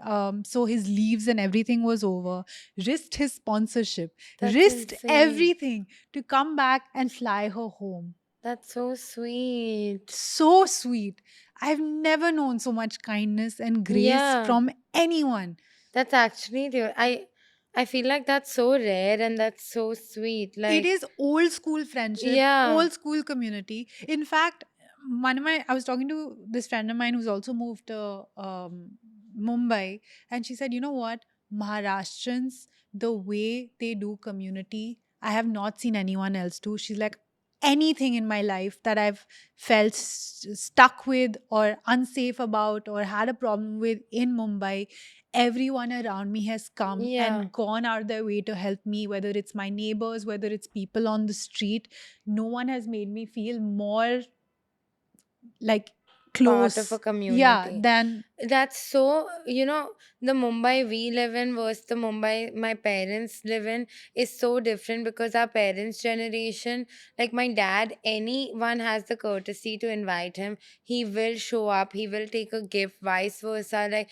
[SPEAKER 2] So his leaves and everything was over. Risked his sponsorship,
[SPEAKER 1] That's
[SPEAKER 2] risked
[SPEAKER 1] insane.
[SPEAKER 2] everything to come back and fly her home.
[SPEAKER 1] That's so sweet.
[SPEAKER 2] So sweet. I've never known so much kindness and grace
[SPEAKER 1] Yeah.
[SPEAKER 2] from anyone.
[SPEAKER 1] That's actually the I feel like that's so rare and that's so sweet.
[SPEAKER 2] It
[SPEAKER 1] Like,
[SPEAKER 2] is old school friendship,
[SPEAKER 1] yeah.
[SPEAKER 2] old school community. In fact, I was talking to this friend of mine who's also moved to Mumbai, and she said, you know what? Maharashtrians, the way they do community, I have not seen anyone else do. She's like, anything in my life that I've felt stuck with or unsafe about or had a problem with in Mumbai, everyone around me has come
[SPEAKER 1] Yeah.
[SPEAKER 2] and gone out their way to help me, whether it's my neighbors, whether it's people on the street. No one has made me feel more like
[SPEAKER 1] Part of a
[SPEAKER 2] close, yeah,
[SPEAKER 1] community.
[SPEAKER 2] than
[SPEAKER 1] That's so, the Mumbai we live in versus the Mumbai my parents live in is so different because our parents' generation, like my dad, anyone has the courtesy to invite him, he will show up, he will take a gift, vice versa. Like,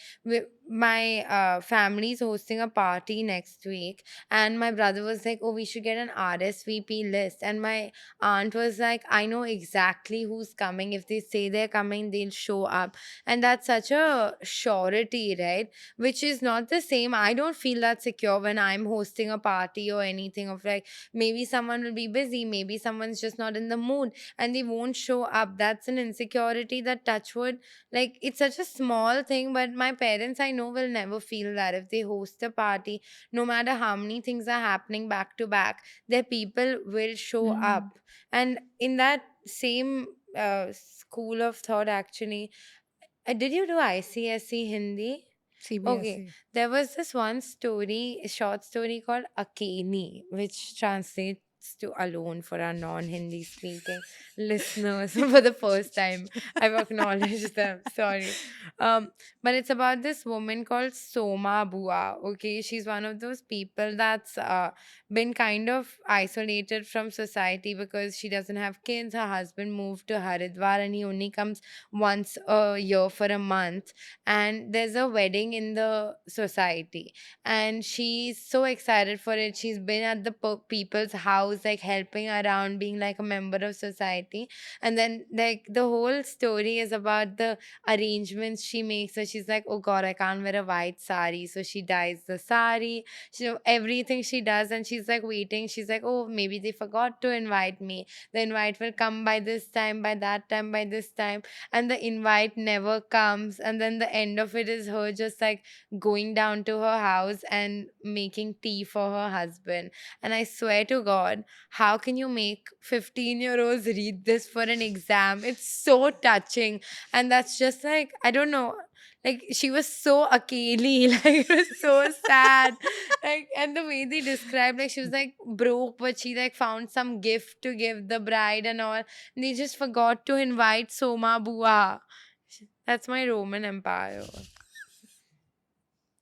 [SPEAKER 1] my family's hosting a party next week, and my brother was like, oh, we should get an RSVP list. And my aunt was like, I know exactly who's coming. If they say they're coming, they'll show up. And that's such a surety, right? Which is not the same. I don't feel that secure when I'm hosting a party or anything, of like, maybe someone will be busy, maybe someone's just not in the mood and they won't show up. That's an insecurity that, touchwood, like, it's such a small thing, but my parents, I know, will never feel that if they host a party, no matter how many things are happening back to back, their people will show
[SPEAKER 2] Mhm.
[SPEAKER 1] up. And in that same school of thought, actually, did you do ICSE Hindi? Okay,
[SPEAKER 2] CBSE.
[SPEAKER 1] there was this one story, a short story called Akeni, which translates to alone for our non Hindi speaking listeners for the first time. I've acknowledged them, sorry. But it's about this woman called Soma Bua. Okay, she's one of those people that's been kind of isolated from society because she doesn't have kids. Her husband moved to Haridwar and he only comes once a year for a month, and there's a wedding in the society, and she's so excited for it. She's been at the people's house, like helping around, being like a member of society. And then, like, the whole story is about the arrangements she makes. So she's like, oh god, I can't wear a white sari, so she dyes the sari. Everything she does, and she's like waiting. She's like, oh, maybe they forgot to invite me. The invite will come by this time, by that time, by this time, and the invite never comes. And then the end of it is her just like going down to her house and making tea for her husband. And I swear to god, how can you make 15-year-olds read this for an exam? It's so touching. And that's just like, I don't know, like, she was so akeli, like, it was so sad. Like, and the way they described, like, she was like broke, but she like found some gift to give the bride and all. They just forgot to invite Soma Bua. That's my Roman Empire.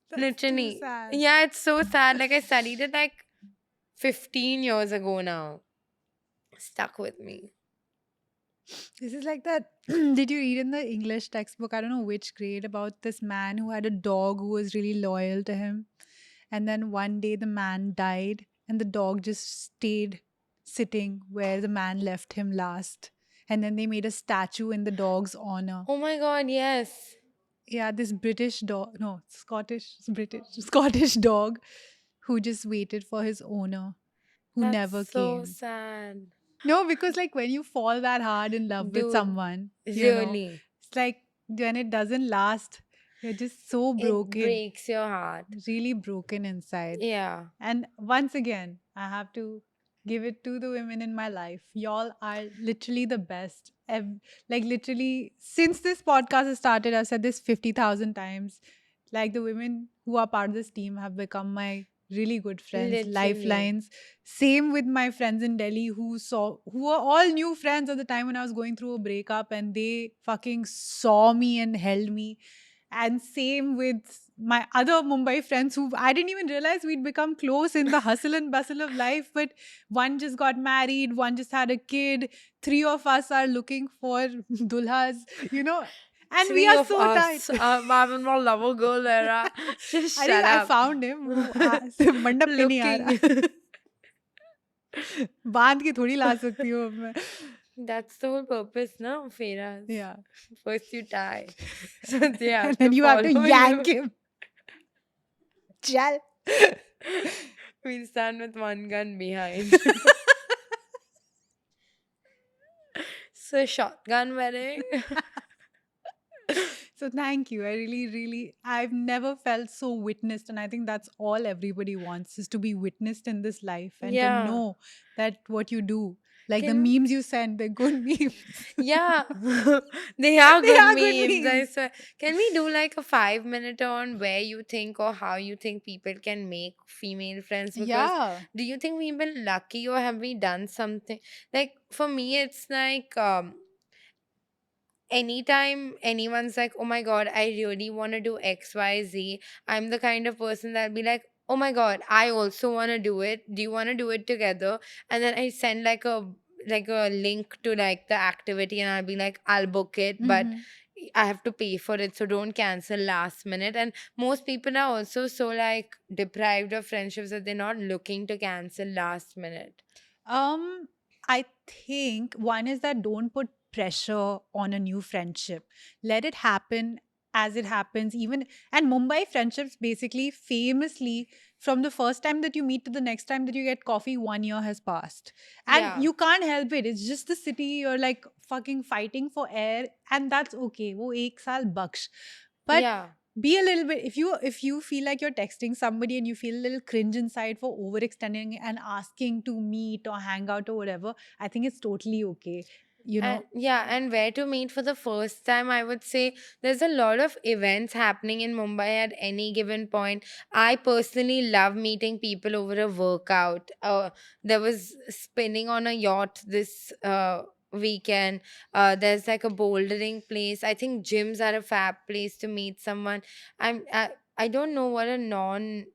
[SPEAKER 2] That's too
[SPEAKER 1] Literally.
[SPEAKER 2] sad.
[SPEAKER 1] Yeah, it's so sad. Like, I studied it like 15 years ago now. Stuck with me.
[SPEAKER 2] This is like that. Did you read in the English textbook? I don't know which grade, about this man who had a dog who was really loyal to him. And then one day the man died, and the dog just stayed sitting where the man left him last. And then they made a statue in the dog's honor.
[SPEAKER 1] Oh my god, yes.
[SPEAKER 2] Yeah, this British dog, no, Scottish, it's British, Scottish dog who just waited for his owner who
[SPEAKER 1] That's
[SPEAKER 2] never
[SPEAKER 1] so
[SPEAKER 2] came.
[SPEAKER 1] sad.
[SPEAKER 2] No, because like when you fall that hard in love with
[SPEAKER 1] Dude,
[SPEAKER 2] someone,
[SPEAKER 1] really.
[SPEAKER 2] it's like when it doesn't last, you're just so
[SPEAKER 1] It
[SPEAKER 2] broken,
[SPEAKER 1] breaks your heart.
[SPEAKER 2] really broken inside.
[SPEAKER 1] Yeah.
[SPEAKER 2] And once again, I have to give it to the women in my life. Y'all are literally the best. Like, literally, since this podcast has started, I've said this 50,000 times. Like, the women who are part of this team have become my really good friends,
[SPEAKER 1] Literally.
[SPEAKER 2] lifelines. Same with my friends in Delhi who were all new friends at the time when I was going through a breakup, and they fucking saw me and held me. And same with my other Mumbai friends who I didn't even realize we'd become close in the hustle and bustle of life. But one just got married, one just had a kid, three of us are looking for dulhas, you know, and we
[SPEAKER 1] Three
[SPEAKER 2] are
[SPEAKER 1] of
[SPEAKER 2] so tight.
[SPEAKER 1] us. I'm in my lover girl era. Just
[SPEAKER 2] अरे
[SPEAKER 1] shut
[SPEAKER 2] I
[SPEAKER 1] up.
[SPEAKER 2] found him वो मंडप पे नहीं आ
[SPEAKER 1] Looking.
[SPEAKER 2] रहा बांध के थोड़ी ला सकती हूँ अब मैं
[SPEAKER 1] That's the whole purpose, no, Feras.
[SPEAKER 2] yeah
[SPEAKER 1] First you tie, so they
[SPEAKER 2] and
[SPEAKER 1] have
[SPEAKER 2] then
[SPEAKER 1] to
[SPEAKER 2] you have to
[SPEAKER 1] follow
[SPEAKER 2] yank
[SPEAKER 1] you.
[SPEAKER 2] him चल
[SPEAKER 1] We'll stand with one gun behind. So shotgun wedding.
[SPEAKER 2] so thank you. I really, I've never felt so witnessed. And I think that's all everybody wants is to be witnessed in this life and to
[SPEAKER 1] Yeah.
[SPEAKER 2] know that what you do, like the
[SPEAKER 1] Can
[SPEAKER 2] memes you send, they're good memes.
[SPEAKER 1] yeah, they are
[SPEAKER 2] They
[SPEAKER 1] good
[SPEAKER 2] are good
[SPEAKER 1] memes. I
[SPEAKER 2] memes.
[SPEAKER 1] swear. Can we do like a 5 minute on where you think or how you think people can make female friends? Because
[SPEAKER 2] Yeah.
[SPEAKER 1] do you think we've been lucky or have we done something? Like for me, it's like anytime anyone's like, oh my god, I really want to do XYZ, I'm the kind of person that'll be like, oh my god, I also want to do it. Do you want to do it together? And then I send like a link to like the activity and I'll be like, I'll book it, but
[SPEAKER 2] Hmm.
[SPEAKER 1] I have to pay for it, so don't cancel last minute. And most people are also so like deprived of friendships that they're not looking to cancel last minute.
[SPEAKER 2] Um, I think one is that don't put pressure on a new friendship. Let it happen as it happens. Even and Mumbai friendships basically famously from the first time that you meet to the next time that you get coffee, 1 year has passed. And
[SPEAKER 1] Yeah.
[SPEAKER 2] you can't help it. It's just the city. You're like fucking fighting for air, and that's okay. वो एक साल बख्श. But
[SPEAKER 1] Yeah.
[SPEAKER 2] be a little bit if you feel like you're texting somebody and you feel a little cringe inside for overextending and asking to meet or hang out or whatever, I think it's totally okay, you
[SPEAKER 1] And
[SPEAKER 2] know.
[SPEAKER 1] yeah, and where to meet for the first time, I would say there's a lot of events happening in Mumbai at any given point. I personally love meeting people over a workout. There was spinning on a yacht this weekend. There's like a bouldering place. I think gyms are a fab place to meet someone. I don't know what a non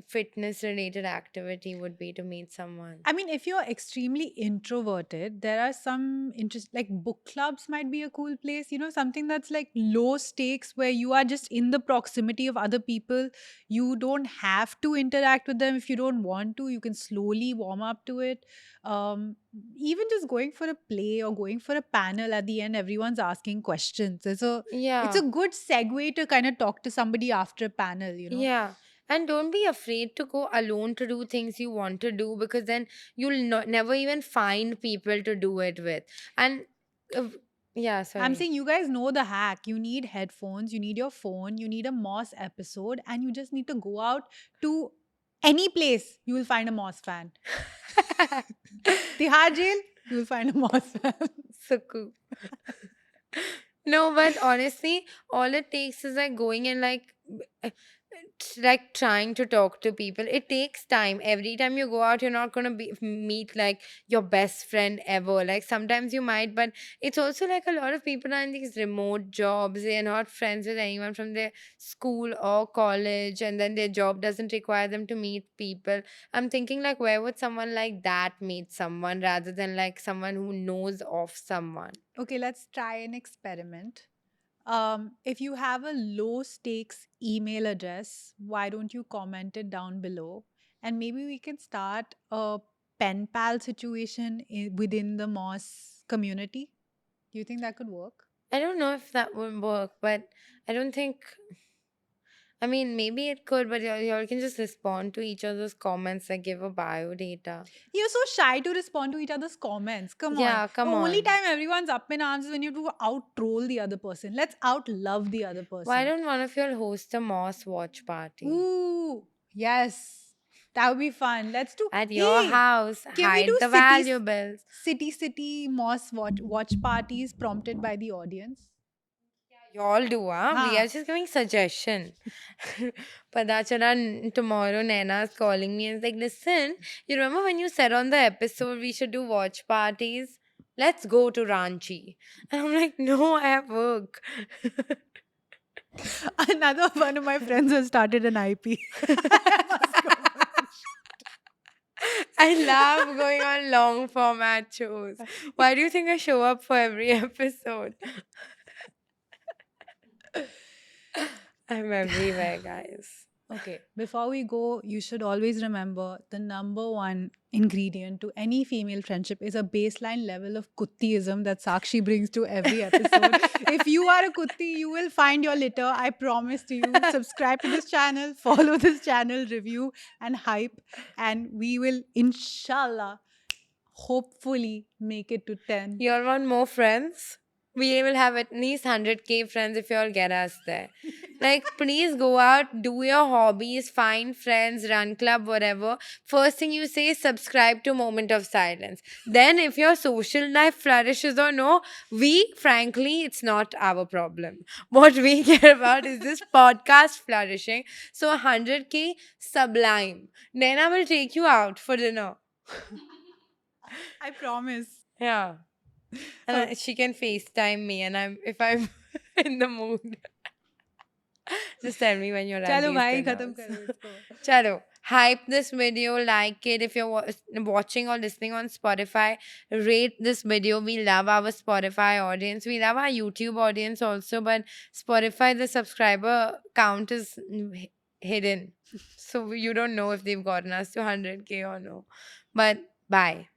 [SPEAKER 1] fitness related activity would be to meet someone.
[SPEAKER 2] I mean, if you're extremely introverted, there are some interest like book clubs might be a cool place, something that's like low stakes where you are just in the proximity of other people. You don't have to interact with them if you don't want to. You can slowly warm up to it. Um, Even just going for a play or going for a panel at the end, everyone's asking questions. It's a
[SPEAKER 1] Yeah.
[SPEAKER 2] good segue to kind of talk to somebody after a panel.
[SPEAKER 1] Yeah. And don't be afraid to go alone to do things you want to do because then you'll never even find people to do it with. And uh, yeah,
[SPEAKER 2] I'm
[SPEAKER 1] sorry.
[SPEAKER 2] saying you guys know the hack. You need headphones, you need your phone, you need a Moss episode, and you just need to go out to any place. You will find a Moss fan. Tihar jail, you will find a Moss fan.
[SPEAKER 1] Suku. No, but honestly, all it takes is like going and like trying to talk to people. It takes time. Every time you go out, you're not gonna meet like your best friend ever. Like sometimes you might, but it's also like a lot of people are in these remote jobs. They are not friends with anyone from their school or college, and then their job doesn't require them to meet people. I'm thinking like, where would someone like that meet someone rather than like someone who knows of someone?
[SPEAKER 2] Okay, let's try an experiment. If you have a low stakes email address, why don't you comment it down below? And maybe we can start a pen pal situation within the Moss community. Do you think that could work?
[SPEAKER 1] I don't know if that would work, but I don't think. I mean, maybe it could, but y'all can just respond to each other's comments, like give a bio data.
[SPEAKER 2] You're so shy to respond to each other's comments. Come on.
[SPEAKER 1] Yeah,
[SPEAKER 2] The
[SPEAKER 1] come
[SPEAKER 2] only
[SPEAKER 1] on.
[SPEAKER 2] time everyone's up in arms is when you have to out troll the other person. Let's out love the other
[SPEAKER 1] Why
[SPEAKER 2] person.
[SPEAKER 1] don't one of y'all host a Moss watch party
[SPEAKER 2] Ooh, yes. That would be fun. Let's do.
[SPEAKER 1] at your
[SPEAKER 2] Hey,
[SPEAKER 1] house?
[SPEAKER 2] can we
[SPEAKER 1] Hide
[SPEAKER 2] do
[SPEAKER 1] the valuables.
[SPEAKER 2] city moss watch parties prompted by the audience?
[SPEAKER 1] You all do, huh? We
[SPEAKER 2] हाँ.
[SPEAKER 1] are just giving suggestion. Pata chala tomorrow Naina's calling me and is like, listen, you remember when you said on the episode we should do watch parties? Let's go to Ranchi. And I'm like, no, I have work.
[SPEAKER 2] Another one of my friends has started an IP.
[SPEAKER 1] I love going on long format shows. Why do you think I show up for every episode? I'm everywhere, guys.
[SPEAKER 2] Okay, before we go, you should always remember the number one ingredient to any female friendship is a baseline level of kuttiism that Sakshi brings to every episode. If you are a kutti, you will find your litter. I promise to you. Subscribe to this channel, follow this channel, review and hype, and we will, inshallah, hopefully make it to 10.
[SPEAKER 1] You all want more friends? We will have at least 100k friends if you all get us there. Like, please go out, do your hobbies, find friends, run club, whatever. First thing you say is subscribe to Moment of Silence. Then, if your social life flourishes or no, frankly, it's not our problem. What we care about is this podcast flourishing. So, 100k, sublime. Naina will take you out for dinner.
[SPEAKER 2] I promise.
[SPEAKER 1] Yeah. And she can FaceTime me, and if I'm in the mood. Just tell me when you're at
[SPEAKER 2] Chalo
[SPEAKER 1] these
[SPEAKER 2] bhai,
[SPEAKER 1] dinners.
[SPEAKER 2] khatam karo isko.
[SPEAKER 1] Chalo, hype this video, like it. If you're watching or listening on Spotify, rate this video. We love our Spotify audience. We love our YouTube audience also, but Spotify, the subscriber count is hidden. So you don't know if they've gotten us to 100k or no. But bye.